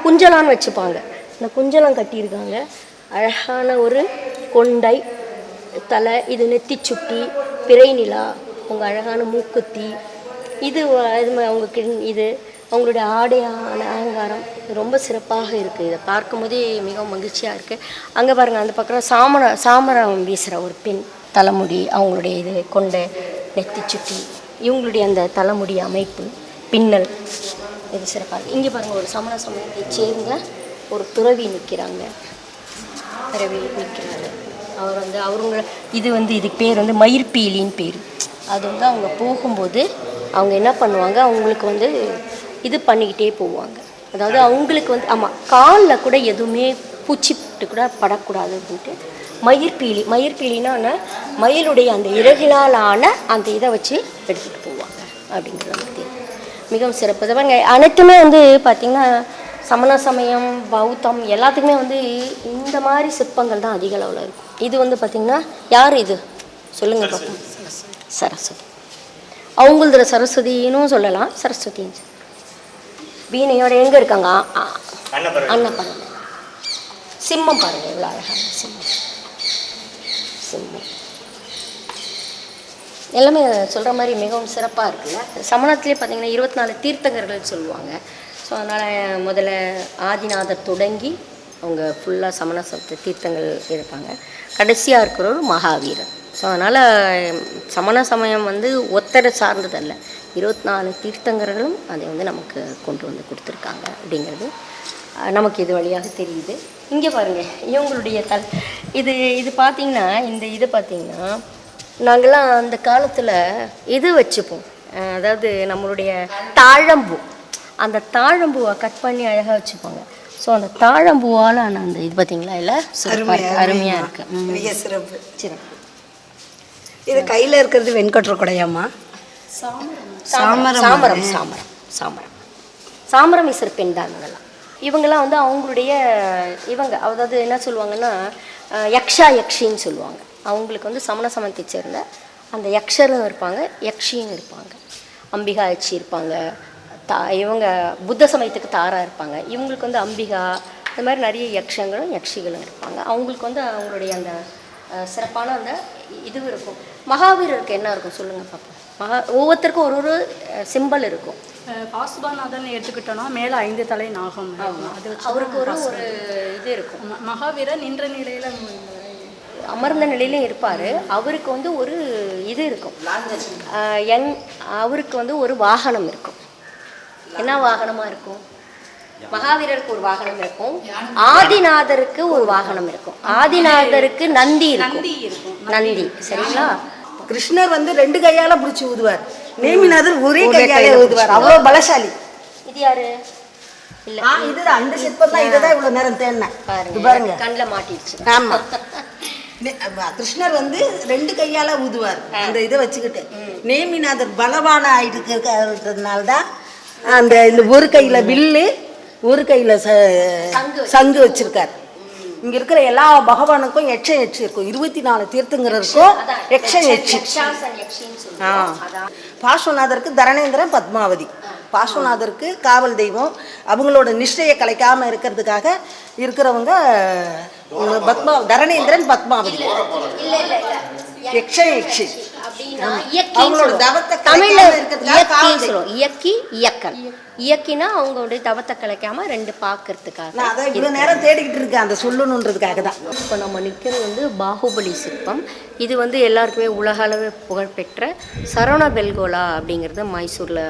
S2: குஞ்சலான்னு வச்சுப்பாங்க, இந்த குஞ்சலாம் கட்டியிருக்காங்க. அழகான ஒரு கொண்டை தலை, இது நெத்தி சுட்டி, பிறை நிலா, அவங்க அழகான மூக்குத்தி, இது அவங்களுடைய ஆடையான அலங்காரம் ரொம்ப சிறப்பாக இருக்குது. இதை பார்க்கும்போதே மிகவும் மகிழ்ச்சியாக இருக்குது. அங்கே பாருங்கள், அந்த பக்கம் சாமரம் வீசுகிற ஒரு பெண், தலைமுடி, அவங்களுடைய இது கொண்ட நெத்தி சுட்டி, இவங்களுடைய அந்த தலைமுடி அமைப்பு பின்னல் இது சிறப்பாக. இங்கே பாருங்கள், ஒரு சமண சமயத்தை சேர்ந்த ஒரு துறவி நிற்கிறாங்க. துறவி நிற்கிறாங்க. அவர் வந்து அவருங்க இது வந்து இதுக்கு பேர் வந்து மயிர்பீலின்னு பேர். அது வந்து அவங்க போகும்போது அவங்க என்ன பண்ணுவாங்க, அவங்களுக்கு வந்து இது பண்ணிக்கிட்டே போவாங்க. அதாவது அவங்களுக்கு வந்து ஆமாம், காலில் கூட எதுவுமே பூச்சிட்டு கூட படக்கூடாது அப்படின்ட்டு மயிர்பீலினா மயிலுடைய அந்த இறகினால் ஆன அந்த இதை வச்சு எடுத்துகிட்டு போவாங்க அப்படிங்கிறது நமக்கு மிகவும் சிறப்பு. பாருங்க, அனைத்துமே வந்து பார்த்திங்கன்னா சமண சமயம், பௌத்தம் எல்லாத்துக்குமே வந்து இந்த மாதிரி சிற்பங்கள் தான் அதிக அளவில் இருக்கும். இது வந்து பார்த்திங்கன்னா யார் இது சொல்லுங்கள் பார்ப்போம். சரஸ்வதி. அவங்களது சரஸ்வதினும் சொல்லலாம், சரஸ்வதின்னு. வீணையோட எங்கே இருக்காங்க? அன்னபரணம். சிம்மம் பாருங்கள், எவ்வளோ அழகான சிம்மம். எல்லாமே சொல்கிற மாதிரி மிகவும் சிறப்பாக இருக்குல்ல. சமணத்திலே பார்த்திங்கன்னா 24 தீர்த்தங்கர்கள் சொல்லுவாங்க. ஸோ அதனால் முதல்ல ஆதிநாதர் தொடங்கி அவங்க ஃபுல்லாக சமண தீர்த்தங்கள் இருப்பாங்க. கடைசியாக இருக்கிறவர் மகாவீரர். ஸோ அதனால் சமண சமயம் வந்து ஒத்தரை சார்ந்ததல்ல, 24 தீர்த்தங்கர்களும் அதை வந்து நமக்கு கொண்டு வந்து கொடுத்துருக்காங்க அப்படிங்கிறது நமக்கு இது வழியாக தெரியுது. இங்கே பாருங்கள், இவங்களுடைய இது பார்த்திங்கன்னா இந்த இது பார்த்திங்கன்னா நாங்கள்லாம் அந்த காலத்தில் இது வச்சுப்போம், அதாவது நம்மளுடைய தாழம்பூ, அந்த தாழம்பூவை கட் பண்ணி அழகாக வச்சுப்பாங்க. ஸோ அந்த தாழம்பூவால் அந்த இது பார்த்திங்களா இல்லை அருமையாக இருக்குது.
S4: மிக சிறப்பு சிறப்பு. இது கையில் இருக்கிறது வெண்கொற்ற கொடையாம்மா?
S2: சாமரம். சாமரம் இசர் பெண் தான் இவங்கெல்லாம் வந்து அவங்களுடைய அதாவது என்ன சொல்லுவாங்கன்னா யக்ஷின்னு சொல்லுவாங்க. அவங்களுக்கு வந்து சமண சமயத்தை சேர்ந்த அந்த யக்ஷரும் இருப்பாங்க, யக்ஷியும் இருப்பாங்க. அம்பிகா யக்ஷி இருப்பாங்க. இவங்க புத்த சமயத்துக்கு தாரா இருப்பாங்க. இவங்களுக்கு வந்து அம்பிகா, இந்த மாதிரி நிறைய யக்ஷங்களும் யக்ஷிகளும் இருப்பாங்க. அவங்களுக்கு வந்து அவங்களுடைய அந்த சிறப்பான அந்த இது இருக்கும். மகாவீரருக்கு என்ன இருக்கும் சொல்லுங்கள் பார்ப்போம். ஒவ்வொருத்தருக்கும் ஒரு சிம்பல் இருக்கும்.
S5: பாசுபாநாதன் எடுத்துக்கிட்டோன்னா மேலே 5 தலை நாகம், அது
S2: அவருக்கு ஒரு இது இருக்கும்.
S5: மகாவீரர் நின்ற நிலையில்
S2: அமர்ந்த நிலையிலும் இருப்பார். அவருக்கு வந்து ஒரு இது இருக்கும், அவருக்கு வந்து ஒரு வாகனம் இருக்கும். என்ன வாகனமாக இருக்கும்? மகாவீரருக்கு ஒரு வாகனம் இருக்கும், ஆதிநாதருக்கு ஒரு வாகனம் இருக்கும். ஆதிநாதருக்கு நந்தி இருக்கும். நந்தி சரிங்களா?
S4: கிருஷ்ணர் வந்து 2 கையால பிடிச்சி ஊதுவார், நேமிநாதர் ஒரே கையாலே ஊதுவார். அவ்வளோ பலசாலி.
S2: இது யாரு? இல்ல,
S4: இதுதான் அந்த சிற்பம் தான். இதுதான் இவ்வளோ நேரம் தேடினேன். பாருங்க,
S2: கண்ணில் மாட்டிடுச்சு.
S4: ஆமா, கிருஷ்ணர் வந்து 2 கையால ஊதுவார் அந்த இதை வச்சுக்கிட்டு. நேமிநாதர் பலவான இருக்கிறதுனால தான் அந்த இந்த ஒரு கையில வில்லு, ஒரு கையில சங்கு வச்சிருக்காரு. இங்க இருக்கிற எல்லா பகவானுக்கும் யட்ச இருக்கும். 24 தீர்த்தங்கருக்கும் யட்சி. பார்ஸ்வநாதருக்கு தரணேந்திரன், பத்மாவதி. பார்ஸ்வநாதருக்கு காவல் தெய்வம். அவங்களோட நிஷ்டையை கலைக்காம இருக்கிறதுக்காக இருக்கிறவங்க தரணேந்திரன், பத்மாவதி. யக்ஷி அவங்களோட தவத்தை
S2: இயக்கினா அவங்களுடைய தவத்தை கலைக்காம 2 பார்க்கறதுக்காக.
S4: நான் அதை இவ்வளோ நேரம் தேடிக்கிட்டு இருக்கேன், அதை சொல்லணுன்றதுக்காக தான்.
S2: இப்போ நம்ம நிற்கிறது வந்து பாகுபலி சிற்பம். இது வந்து எல்லாருக்குமே உலக அளவு புகழ்பெற்ற சரவணபெல்கோலா அப்படிங்கிறது மைசூரில்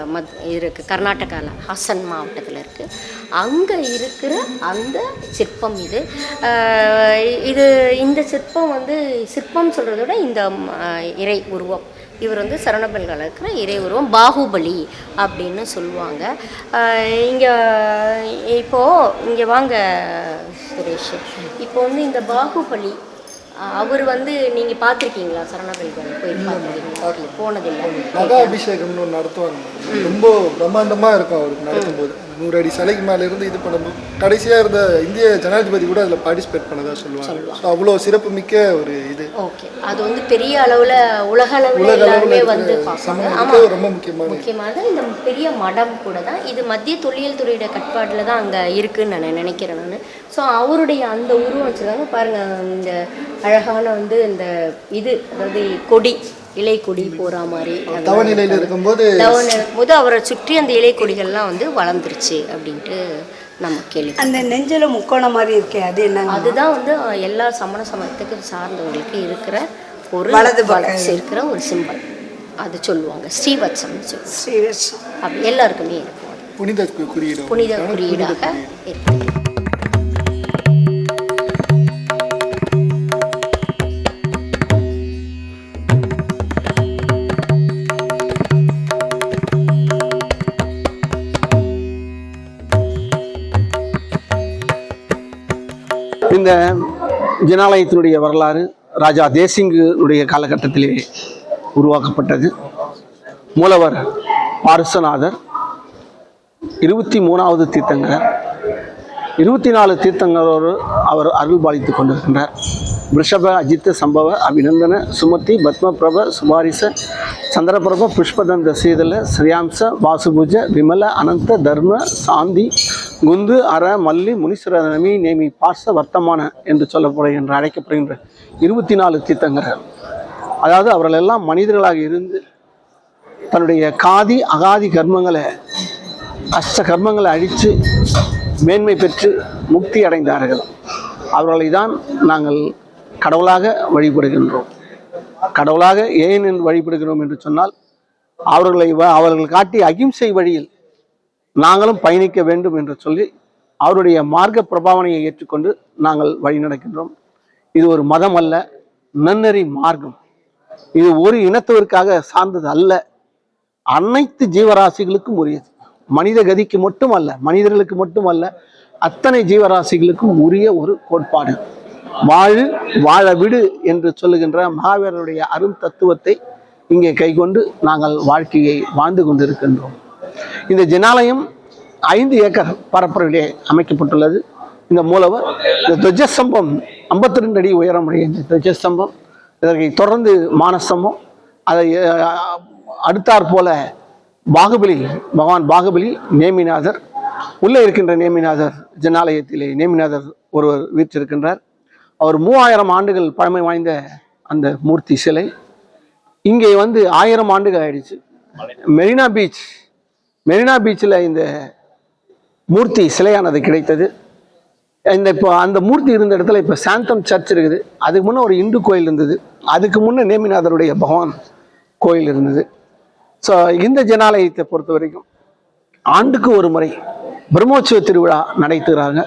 S2: இருக்குது, கர்நாடகாவில் ஹசன் மாவட்டத்தில் இருக்குது. அங்கே இருக்கிற அந்த சிற்பம் இந்த சிற்பம் வந்து சிற்பம் சொல்கிறத விட இந்த இறை உருவம், இவர் வந்து சரவணபெல்கோலா இருக்கிற இறை உருவம் பாகுபலி அப்படின்னு சொல்லுவாங்க. இங்கே வாங்க சுரேஷ். இப்போ வந்து இந்த பாகுபலி அவர் வந்து நீங்கள் பார்த்துருக்கீங்களா? சரவணபெல்கோலா போய் பார்த்துருக்கீங்களா? போனதில்லை.
S6: மகா அபிஷேகம்னு ஒன்று நடத்துவாங்க, ரொம்ப பிரம்மாண்டமாக இருக்கும். அவருக்கு நடக்கும்போது 100 அடி சிலைக்கு மேலே இருந்து இது பண்ணும்போது கடைசியாக இருந்த இந்திய ஜனாதிபதி கூட அதில் பார்ட்டிசிபேட் பண்ணதாக சொல்லுவாங்க. ஸோ அவ்வளோ சிறப்பு மிக்க ஒரு இது.
S2: ஓகே, அது வந்து பெரிய அளவில் உலக அளவில் எல்லாருமே வந்து
S6: ரொம்ப
S2: முக்கியமானது. இந்த பெரிய மடம் கூட தான் இது மத்திய தொல்லியல் துறையோட கட்டுப்பாட்டில் தான் அங்கே இருக்குதுன்னு நான் நினைக்கிறேன் நான். ஸோ அவருடைய அந்த உருவம் வச்சுருக்காங்க பாருங்கள். இந்த அழகான வந்து இந்த இது, அதாவது இலை கொடி போகிற மாதிரி
S6: தவநிலையில் இருக்கும்போது
S2: அவரை சுற்றி அந்த இலை கொடிகள்லாம் வந்து வளர்ந்துருச்சு அப்படின்ட்டு நம்ம கேள்வி.
S4: அந்த நெஞ்சில் முக்கோணம் மாதிரி இருக்கே, அது என்ன?
S2: அதுதான் வந்து எல்லா சமண சமயத்துக்கு சார்ந்தவர்களுக்கு இருக்கிற ஒரு
S4: வலது
S2: இருக்கிற ஒரு சிம்பல். அது சொல்லுவாங்க, ஸ்ரீவத்சம்னு சொல்லுவாங்க.
S4: ஸ்ரீவத்சம்
S2: அப்படி எல்லாருக்குமே இருக்கும்.
S6: புனித குறியீடு,
S2: புனித குறியீடாக இருக்கும்.
S3: இந்த ஜனாலயத்தினுடைய வரலாறு ராஜா தேசிங்குடைய காலகட்டத்திலே உருவாக்கப்பட்டது. மூலவர் பாரிசநாதர் 23வது தீர்த்தங்கரர். 24 தீர்த்தங்கரோடு அவர் அருள் பாலித்துக் கொண்டிருக்கின்றார். ரிஷப, அஜித்த, சம்பவ, அபிநந்தன, சுமதி, பத்மபிரப, சுபாரிச, சந்திரபிரப, புஷ்பதந்த, சீதல, ஸ்ரீயாம்ச, வாசுபூஜ, விமல, அனந்த, தர்ம, சாந்தி, குந்து, அற, மல்லி, முனீஸ்வர, நமி, நேமி, பார்ச, வர்த்தமான என்று சொல்லப்படுகின்ற அழைக்கப்படுகின்ற 24 தீர்த்தங்கரர். அதாவது அவர்கள் எல்லாம் மனிதர்களாக இருந்து தன்னுடைய காதி அகாதி கர்மங்களை, அஷ்ட கர்மங்களை அழித்து மேன்மை பெற்று முக்தி அடைந்தார்கள். அவர்களை தான் நாங்கள் கடவுளாக வழிபடுகின்றோம். கடவுளாக ஏன் வழிபடுகிறோம் என்று சொன்னால், அவர்கள் காட்டிய அகிம்சை வழியில் நாங்களும் பயணிக்க வேண்டும் என்று சொல்லி அவருடைய மார்க்க பிரபாவனையை ஏற்றுக்கொண்டு நாங்கள் வழி நடக்கின்றோம். இது ஒரு மதம் அல்ல, நன்னெறி மார்க்கம். இது ஒரு இனத்தவருக்காக சார்ந்தது அல்ல, அனைத்து ஜீவராசிகளுக்கும் உரியது. மனித கதிக்கு மட்டும் அல்ல, மனிதர்களுக்கு மட்டும் அல்ல, அத்தனை ஜீவராசிகளுக்கும் உரிய ஒரு கோட்பாடு. வாழு வாழ விடு என்று சொல்லுகின்ற மகாவீரருடைய அரும் தத்துவத்தை இங்கே கைக்கொண்டு நாங்கள் வாழ்க்கையை வாழ்ந்து கொண்டிருக்கின்றோம். இந்த ஜனாலயம் 5 ஏக்கர் பரப்பளவிலே அமைக்கப்பட்டுள்ளது. இந்த மூலவர் இந்த துவஜஸ்தம்பம் 52 அடி உயரமுடைய இந்த துவஜஸ்தம்பம், இதற்கு தொடர்ந்து மானஸ்தம்பம், அதை அடுத்தாற் போல பாகுபலி, பகவான் பாகுபலி, நேமிநாதர், உள்ளே இருக்கின்ற நேமிநாதர், ஜனாலயத்திலே நேமிநாதர் ஒருவர் வீற்றிருக்கின்றார். அவர் 3000 ஆண்டுகள் பழமை வாய்ந்த அந்த மூர்த்தி சிலை. இங்கே 1000 ஆண்டுகள் ஆயிடுச்சு. மெரினா பீச்சில் இந்த மூர்த்தி சிலையானது கிடைத்தது. இப்போ அந்த மூர்த்தி இருந்த இடத்துல இப்போ சாந்தம் சர்ச் இருக்குது. அதுக்கு முன்னே ஒரு இந்து கோயில் இருந்தது. அதுக்கு முன்னே நேமிநாதருடைய பகவான் கோயில் இருந்தது. ஸோ இந்த ஜனாலயத்தை பொறுத்த வரைக்கும் ஆண்டுக்கு ஒரு முறை பிரம்மோற்சவ திருவிழா நடத்துகிறாங்க.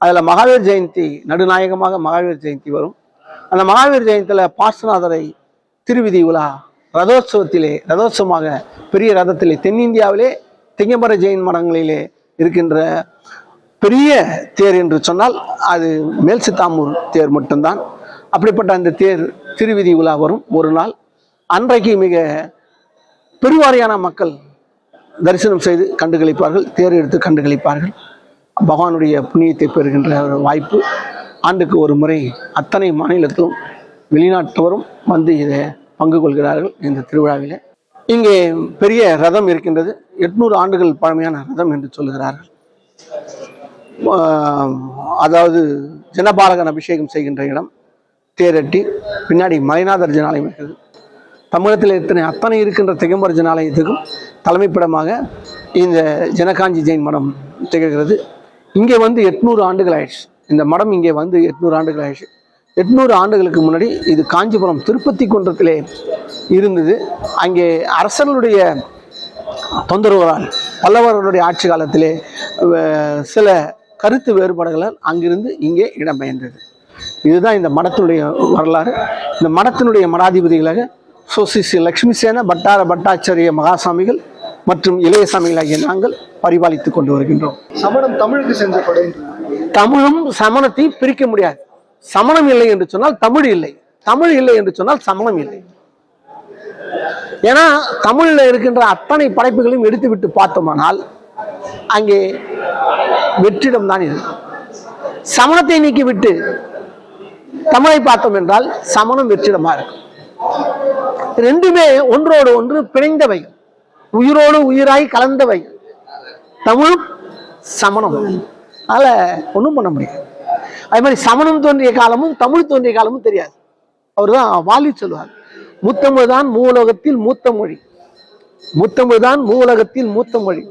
S3: அதில் மகாவீர் ஜெயந்தி நடுநாயகமாக மகாவீர் ஜெயந்தி வரும். அந்த மகாவீர் ஜெயந்தியில் பார்சநாதரை திருவிதி விழா ரதோத்சவமாக பெரிய ரதத்திலே, தென்னிந்தியாவிலே திங்கம்பர ஜெயின் மடங்களிலே இருக்கின்ற பெரிய தேர் என்று சொன்னால் அது மேல்சித்தாமூர் தேர் மட்டும்தான். அப்படிப்பட்ட அந்த தேர் திருவிதி விழா வரும் ஒரு நாள். அன்றைக்கு மிக பெருவாரியான மக்கள் தரிசனம் செய்து கண்டுகளிப்பார்கள், தேர் எடுத்து கண்டுகளிப்பார்கள். பகவானுடைய புண்ணியத்தை பெறுகின்ற ஒரு வாய்ப்பு ஆண்டுக்கு ஒரு முறை அத்தனை மாநிலத்திலும் வெளிநாட்டவரும் இதை பங்கு கொள்கிறார்கள். இந்த திருவிழாவில் இங்கே பெரிய ரதம் இருக்கின்றது. 800 ஆண்டுகள் பழமையான ரதம் என்று சொல்லுகிறார்கள். அதாவது ஜனபாலகன் அபிஷேகம் செய்கின்ற இடம் தேரட்டி, பின்னாடி மலைநாதர் ஜனாலயம் இருக்கிறது. தமிழகத்தில் அத்தனை இருக்கின்ற திகம்பர ஜனாலயத்துக்கும் தலைமைப்பிடமாக இந்த ஜனகாஞ்சி ஜெயின் மடம் திகழ்கிறது. இங்கே 800 ஆண்டுகள் ஆயிடுச்சு. இந்த மடம் இங்கே 800 ஆண்டுகள் ஆயிடுச்சு. 800 ஆண்டுகளுக்கு முன்னாடி இது காஞ்சிபுரம் திருப்பதி குன்றத்திலே இருந்தது. அங்கே அரசர்களுடைய தொந்தரவுகளால் பல்லவர்களுடைய ஆட்சி காலத்திலே சில கருத்து வேறுபாடுகளால் அங்கிருந்து இங்கே இடம்பெயர்ந்தது. இதுதான் இந்த மடத்தினுடைய வரலாறு. இந்த மடத்தினுடைய மடாதிபதிகளாக ஸ்ரீ லட்சுமிசேன பட்டார பட்டாச்சாரிய மகாசாமிகள் மற்றும் இளையசாமிகளாகிய நாங்கள் பரிபாலித்துக் கொண்டு வருகின்றோம்.
S6: சமணம் தமிழுக்கு செஞ்ச படை.
S3: தமிழும் சமணத்தை பிரிக்க முடியாது. சமணம் இல்லை என்று சொன்னால் தமிழ் இல்லை, தமிழ் இல்லை என்று சொன்னால் சமணம் இல்லை. ஏன்னா தமிழ்ல இருக்கின்ற அத்தனை படைப்புகளையும் எடுத்துவிட்டு பார்த்தோமானால் அங்கே வெற்றிடம் தான் இருக்கு. சமணத்தை நீக்கிவிட்டு தமிழை பார்த்தோம் என்றால் சமணம் வெற்றிடமா இருக்கும். ரெண்டுமே ஒன்றோடு ஒன்று பிணைந்தவை, உயிரோடு உயிராய் கலந்தவை, தமிழும் சமணம். அதனால ஒன்றும் பண்ண முடியாது. அதே மாதிரி சமணம் தோன்றிய காலமும் தமிழ் தோன்றிய காலமும் தெரியாது. அவர் தான் வாலி சொல்லுவார், முத்தமிழ் தான் மூலகத்தில் மூத்த மொழி, முத்தமிழ் தான் மூலகத்தில் மூத்த மொழி,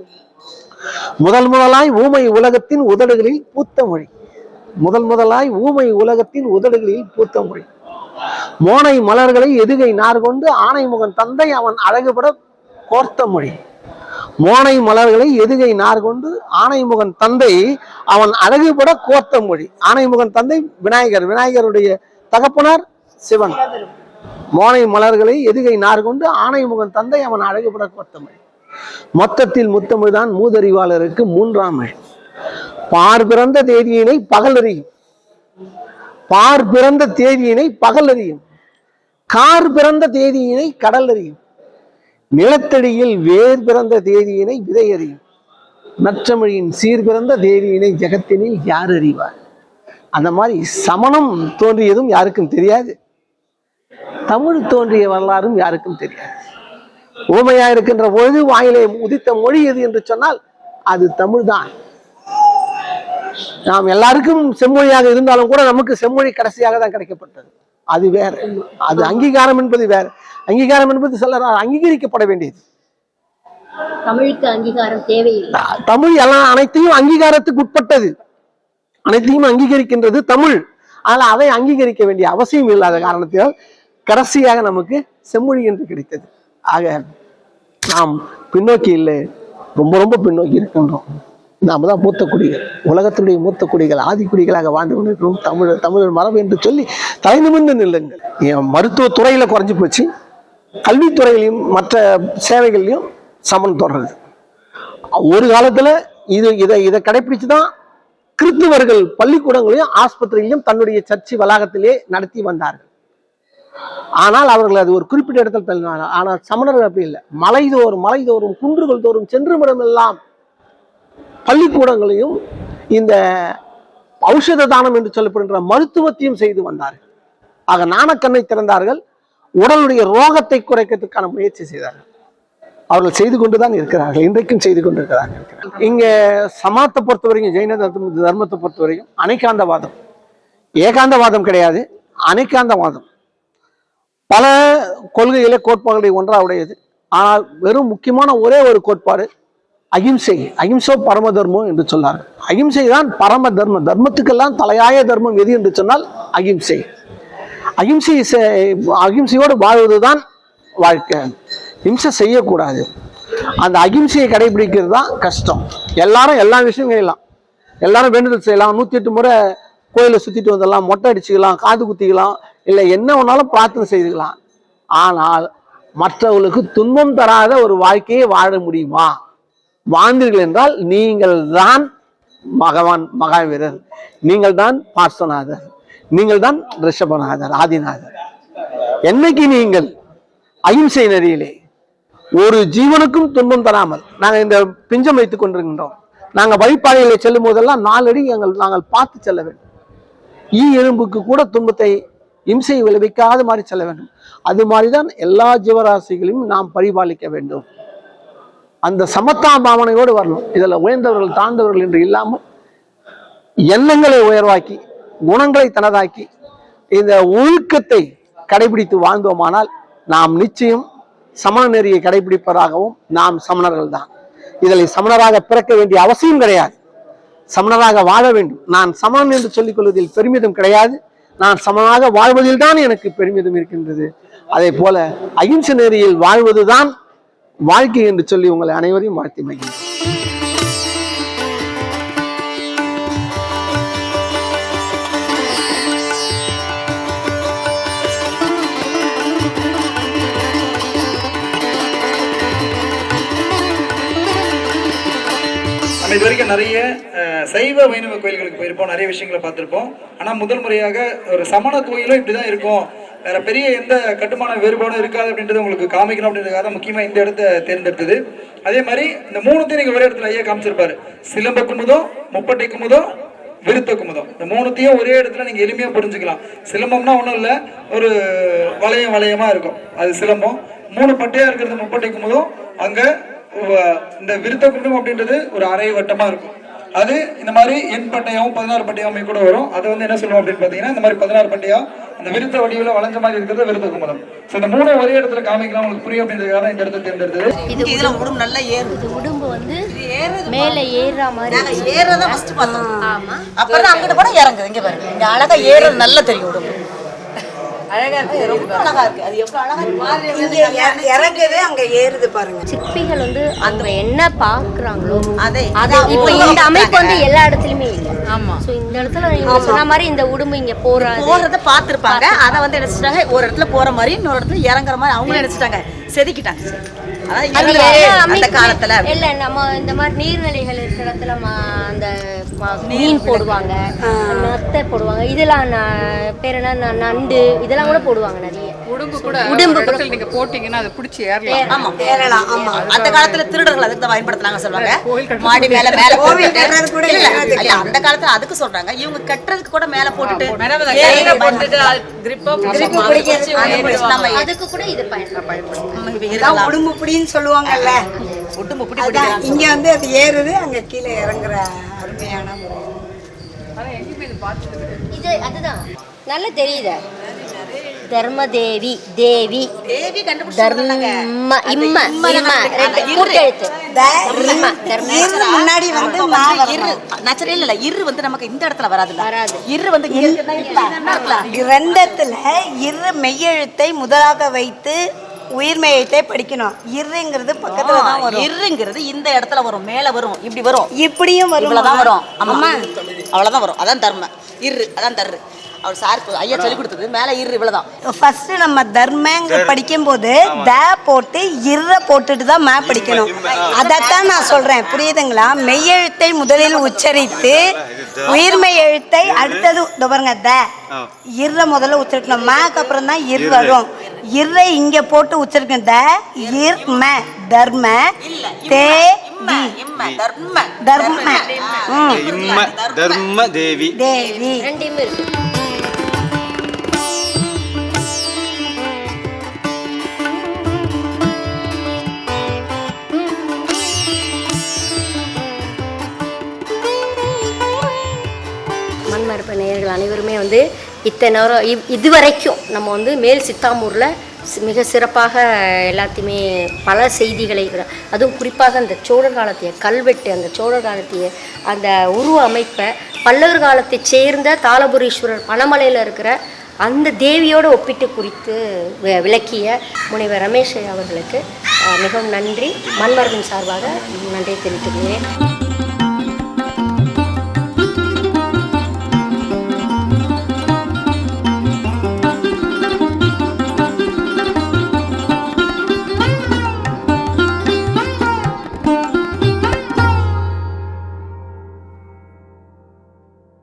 S3: முதல் முதலாய் ஊமை உலகத்தின் உதடுகளில் பூத்த மொழி, முதல் முதலாய் ஊமை உலகத்தின் உதடுகளில் பூத்த மொழி. மோனை மலர்களை எதுகை நார் கொண்டு ஆணைமுகன் தந்தை அவன் அழகுபட கோர்த்த மொழி. மோனை மலர்களை எதுகை நார் கொண்டு ஆணைமுகன் தந்தை அவன் அழகுபட கோர்த்த மொழி. ஆணைமுகன் தந்தை விநாயகர், விநாயகருடைய தகப்பனார் சிவன். மோனை மலர்களை எதுகை நார் கொண்டு ஆணைமுகன் தந்தை அவன் அழகுபட கோர்த்த மொழி. மொத்தத்தில் முத்தமிழ் தான் மூதறிவாளருக்கு மூன்றாம் மொழி. பார் பிறந்த தேதியினை பகல் அறியும், பார் பிறந்த தேதியினை பகல் அறியும், கார் பிறந்த தேதியினை கடல் அறியும், நிலத்தடியில் வேர் பிறந்த தேதியினை விதை அறியும், நற்றமிழின் சீர் பிறந்த தேதியினை ஜெகத்தினில் யார் அறிவார். அந்த மாதிரி சமணம் தோன்றியதும் யாருக்கும் தெரியாது, தமிழ் தோன்றிய வரலாறும் யாருக்கும் தெரியாது. ஊமையா இருக்கின்ற பொழுது வாயிலே உதித்த மொழி எது என்று சொன்னால் அது தமிழ் தான். நாம் எல்லாருக்கும் செம்மொழியாக இருந்தாலும் கூட நமக்கு செம்மொழி கடைசியாக தான் கிடைக்கப்பட்டது. அது வேற, அது அங்கீகாரம் என்பது வேற. அங்கீகாரம் என்பது சிலர் அங்கீகரிக்கப்பட வேண்டியது.
S2: தமிழுக்கு அங்கீகாரம் தேவையில்லை.
S3: தமிழ் எல்லாம் அனைத்தையும் அங்கீகாரத்துக்கு உட்பட்டது, அனைத்தையும் அங்கீகரிக்கின்றது தமிழ். ஆனால் அதை அங்கீகரிக்க வேண்டிய அவசியம் இல்லாத காரணத்தினால் கடைசியாக நமக்கு செம்மொழி என்று கிடைத்தது. ஆக நாம் பின்னோக்கி இல்லை, ரொம்ப ரொம்ப பின்னோக்கி இருக்கின்றோம். நாம தான் மூத்த குடிகள், உலகத்துடைய மூத்த குடிகள், ஆதிக்குடிகளாக வாழ்ந்து கொண்டிருக்கிறோம். தமிழர் மரபு என்று சொல்லி தலை நிமிர்ந்து நில்லுங்கள். மருத்துவ துறையில குறைஞ்சு போச்சு, கல்வித்துறையிலையும் மற்ற சேவைகள்லையும் சமன் தொடருது. ஒரு காலத்துல இதை கடைபிடிச்சுதான் கிறிஸ்துவர்கள் பள்ளிக்கூடங்களையும் ஆஸ்பத்திரியிலும் தன்னுடைய சர்ச்சை வளாகத்திலே நடத்தி வந்தார்கள். ஆனால் அவர்கள் அது ஒரு குறிப்பிட்ட இடத்தில் தள்ளினார்கள். ஆனால் சமணர்கள் அப்படி இல்லை. மலைதோறும் குன்றுகள் தோறும் சென்றுமிடம் எல்லாம் பள்ளிக்கூடங்களையும் இந்த ஔஷத தானம் என்று சொல்லப்படுகின்ற மருத்துவத்தையும் செய்து வந்தார்கள். ஆக நாணக்கண்ணை திறந்தார்கள், உடலுடைய ரோகத்தை குறைக்கிறதுக்கான முயற்சி செய்தார்கள். அவர்கள் செய்து கொண்டுதான் இருக்கிறார்கள், இன்றைக்கும் செய்து கொண்டிருக்கிறார்கள். இங்க சமாத்தை பொறுத்த வரைக்கும், ஜெயின தர்மத்தை பொறுத்த வரைக்கும் அனைக்காந்தவாதம், ஏகாந்தவாதம் கிடையாது, அனைக்காந்தவாதம். பல கொள்கைகளை கோட்பாடுகளை ஒன்றா உடையது. ஆனால் வெறும் முக்கியமான ஒரே ஒரு கோட்பாடு அகிம்சை. அகிம்சோ பரம தர்மம் என்று சொன்னார்கள். அகிம்சை தான் பரம தர்மம். தர்மத்துக்கெல்லாம் தலையாய தர்மம் எது என்று சொன்னால் அகிம்சை. அகிம்சையோடு வாழ்வதுதான் வாழ்க்கை. ஹிம்சை செய்யக்கூடாது. அந்த அகிம்சையை கடைபிடிக்கிறது தான் கஷ்டம். எல்லாரும் எல்லா விஷயம் செய்யலாம், எல்லாரும் வேண்டுதல் செய்யலாம், 108 முறை கோயிலை சுத்திட்டு வந்துடலாம், மொட்டை அடிச்சுக்கலாம், காது குத்திக்கலாம், இல்லை என்ன வேணாலும் பிரார்த்தனை செய்துக்கலாம். ஆனால் மற்றவர்களுக்கு துன்பம் தராத ஒரு வாழ்க்கையை வாழ முடியுமா? வாழ்ந்தீர்கள் என்றால் நீங்கள் தான் மகாவீரர், நீங்கள் தான் பார்சநாதர், நீங்கள் தான் ரிஷபநாதர், ஆதிநாதர். என்னைக்கு நீங்கள் அகிம்சை நெறியிலே ஒரு ஜீவனுக்கும் துன்பம் தராமல், நாங்கள் இந்த பிஞ்சம் வைத்துக் கொண்டிருக்கின்றோம், நாங்கள் வழிபாதைகளை செல்லும் போதெல்லாம் 4 அடி நாங்கள் பார்த்து செல்ல வேண்டும். எறும்புக்கு கூட துன்பத்தை இம்சை விளைவிக்காத மாதிரி செல்ல வேண்டும். அது மாதிரிதான் எல்லா ஜீவராசிகளையும் நாம் பரிபாலிக்க வேண்டும். அந்த சமத்தா பாவனையோடு வரணும். இதில் உயர்ந்தவர்கள் தாழ்ந்தவர்கள் என்று இல்லாமல் எண்ணங்களை உயர்வாக்கி குணங்களை தனதாக்கி இந்த ஒழுக்கத்தை கடைபிடித்து வாழ்ந்தோமானால் நாம் நிச்சயம் சமண நெறியை கடைபிடிப்பதாகவும் நாம் சமணர்கள் தான். இதில் சமணராக பிறக்க வேண்டிய அவசியம் கிடையாது, சமணராக வாழ வேண்டும். நான் சமணன் என்று சொல்லிக் கொள்வதில் பெருமிதம் கிடையாது, நான் சமனாக வாழ்வதில் தான் எனக்கு பெருமிதம் இருக்கின்றது. அதே போல அகிம்சை நெறியில் வாழ்வதுதான் வாழ்க்கை என்று சொல்லி உங்களை அனைவரையும் வாழ்த்தி மகிழ்கிறேன்.
S7: இது வரைக்கும் நிறைய சைவ வைணவ கோயில்களுக்கு போயிருப்போம், நிறைய விஷயங்களை பார்த்துருப்போம். ஆனால் முதல் முறையாக ஒரு சமண கோயிலும் இப்படிதான் இருக்கும், வேற பெரிய எந்த கட்டுமான வேறுபாடும் இருக்காது அப்படின்றது உங்களுக்கு காமிக்கணும் அப்படின்றதுக்காக முக்கியமாக இந்த இடத்த தேர்ந்தெடுத்தது. அதே மாதிரி இந்த 3த்தையும் நீங்கள் ஒரே இடத்துல ஐயா காமிச்சிருப்பாரு. சிலம்ப குமுதம், முப்பட்டை குமுதம், விருத்த குமுதம். இந்த 3த்தையும் ஒரே இடத்துல நீங்கள் எளிமையாக புரிஞ்சுக்கலாம். சிலம்பம்னா ஒன்றும் இல்லை, ஒரு வளையமாக இருக்கும், அது சிலம்பம். 3 பட்டையாக இருக்கிறது முப்பட்டை குமுதம். அங்கே இந்த விருத்த குமுதம் அப்படின்றது ஒரு அரை வட்டமாக இருக்கும். அது இந்த மாதிரி எண் பட்டையாவும் 16 பட்டையாவுமே கூட வரும். அதை வந்து என்ன சொல்லுவோம் அப்படின்னு பார்த்தீங்கன்னா, இந்த மாதிரி 16 பட்டையா அந்த விருத்த வடிவில் வளைஞ்ச மாதிரி இருக்கிறது விருத்த குமுதம். ஸோ இந்த 3 ஒரே இடத்துல காமிக்கலாம், உங்களுக்கு புரியும் அப்படின்றதுக்காக இந்த இடத்துல தேர்ந்தெடுத்தது.
S4: இதுல உடம்பு நல்லா ஏறுது,
S2: உடம்பு வந்து மேலே ஏறுற மாதிரி.
S4: நாங்க ஏறத ஃபர்ஸ்ட் பார்த்தோம். ஆமா, அப்புறம் அங்கிட்டு போனா இறங்குது. இங்க பாருங்க, இங்க அழகா ஏறுறது நல்லா தெரியும் உடம்பு. அழகா இருக்கு, ரொம்ப அழகா இருக்கு. அது எவ்வளவு அழகா இருக்கு. இறங்குது, அங்க ஏறுது பாருங்க.
S2: சிற்பிகள் வந்து அவங்க என்ன பாக்குறாங்களோ
S4: அதை
S2: இப்ப இந்த அமைப்பு வந்து எல்லா இடத்துலயுமே இல்லை. ஆமா. சோ இந்த இடத்துல நீங்க சொன்ன மாதிரி இந்த உடும்பு இங்க
S4: போறத பாத்துருப்பாங்க. அதை வந்து நினைச்சிட்டாங்க ஒரு இடத்துல போற மாதிரி, இன்னொரு இடத்துல இறங்குற மாதிரி அவங்களும் நினைச்சிட்டாங்க, செதுக்கிட்டாங்க. அந்த காலத்துல
S2: இல்ல நம்ம இந்த மாதிரி நீர்நிலைகள் இருக்கிற இடத்துல அந்த மீன் போடுவாங்க, நத்தை போடுவாங்க, இதெல்லாம் பேர் என்ன நண்டு இதெல்லாம் கூட போடுவாங்க. நிறைய
S8: உடும்பு கூட நீங்க போட்டீங்கன்னா அதை பிடிச்சி ஏறலாம்.
S4: ஆமா ஏறலாம். ஆமா அந்த காலத்துல திருடர்கள் அதுக்கு தான் பயன்படுத்தினாங்க சொல்லுவாங்க. மாடி மேல கோவில் கட்டுறது கூட இல்ல அந்த காலத்துல அதுக்கு சொல்றாங்க. இவங்க கட்டுறதுக்கு கூட மேல போட்டுட்டு
S2: அதுக்கு கூட இது பயன்படுத்தும்.
S4: உடும்பு பிடின்னு சொல்லுவாங்கல்ல, உடும்பு பிடி. இங்க வந்து அது ஏறுது, அங்க கீழே இறங்குற அருமையான முறை.
S2: இது அதுதான் நல்லா தெரியுது. தர்மதேவி தேவி
S4: தேவி முன்னாடி வந்து நேச்சுரல் இல்ல. இரு வந்து நமக்கு இந்த இடத்துல வராது. இரு வந்து கிரந்தத்துல இரு மெய்யெழுத்தை முதலாக வைத்து உயிர்மெய்யெழுத்தை படிக்கணும். இருங்கிறது பக்கத்துல தான் வரும். இருங்கிறது இந்த இடத்துல வரும், மேல வரும், இப்படி வரும், இப்படியும் வரும், இவ்வளவுதான் வரும். ஆமா அவ்வளவுதான் வரும். அதான் தர்ம இரு, அதான் தர்ரு. அவர் சார் ஐயா சொல்லி கொடுத்தது மேல இரு இவ்வளவுதான். ஃபர்ஸ்ட் நம்ம தர்மங்க படிக்கும் போது த போட்டு இர போட்டுட்டு தான் மே படிக்கணும். அதைத்தான் நான் சொல்றேன், புரியுதுங்களா? மெய்யெழுத்தை முதலில் உச்சரித்து உயிர்மெய் எழுத்தை அடுத்தது பாருங்க த இர முதல்ல உச்சரிக்கணும். மேக்கு அப்புறம் தான் இர் வரும். இரை இங்க போட்டு உச்சரிக்கணும். த இர் ம தர்ம தே
S9: தர்ம தேவி
S2: தேவி ரெண்டுமே இருக்கு. மண்மரப்பு நேயர்கள் அனைவருமே வந்து இத்தனை நேரம் இதுவரைக்கும் நம்ம வந்து மேல் சித்தாமூரில் மிக சிறப்பாக எல்லாத்தையுமே பல செய்திகளை, அதுவும் குறிப்பாக அந்த சோழர் காலத்திய கல்வெட்டு, அந்த சோழர் காலத்திய அந்த உருவ அமைப்பை பல்லவர் காலத்தை சேர்ந்த தாளபுரீஸ்வரர் பனமலையில் இருக்கிற அந்த தேவியோடு ஒப்பிட்டு குறித்து விளக்கிய முனைவர் ரமேஷ் அவர்களுக்கு மிகவும் நன்றி. மண்மரபின் சார்பாக நன்றி தெரிவித்துக்கிறேன்.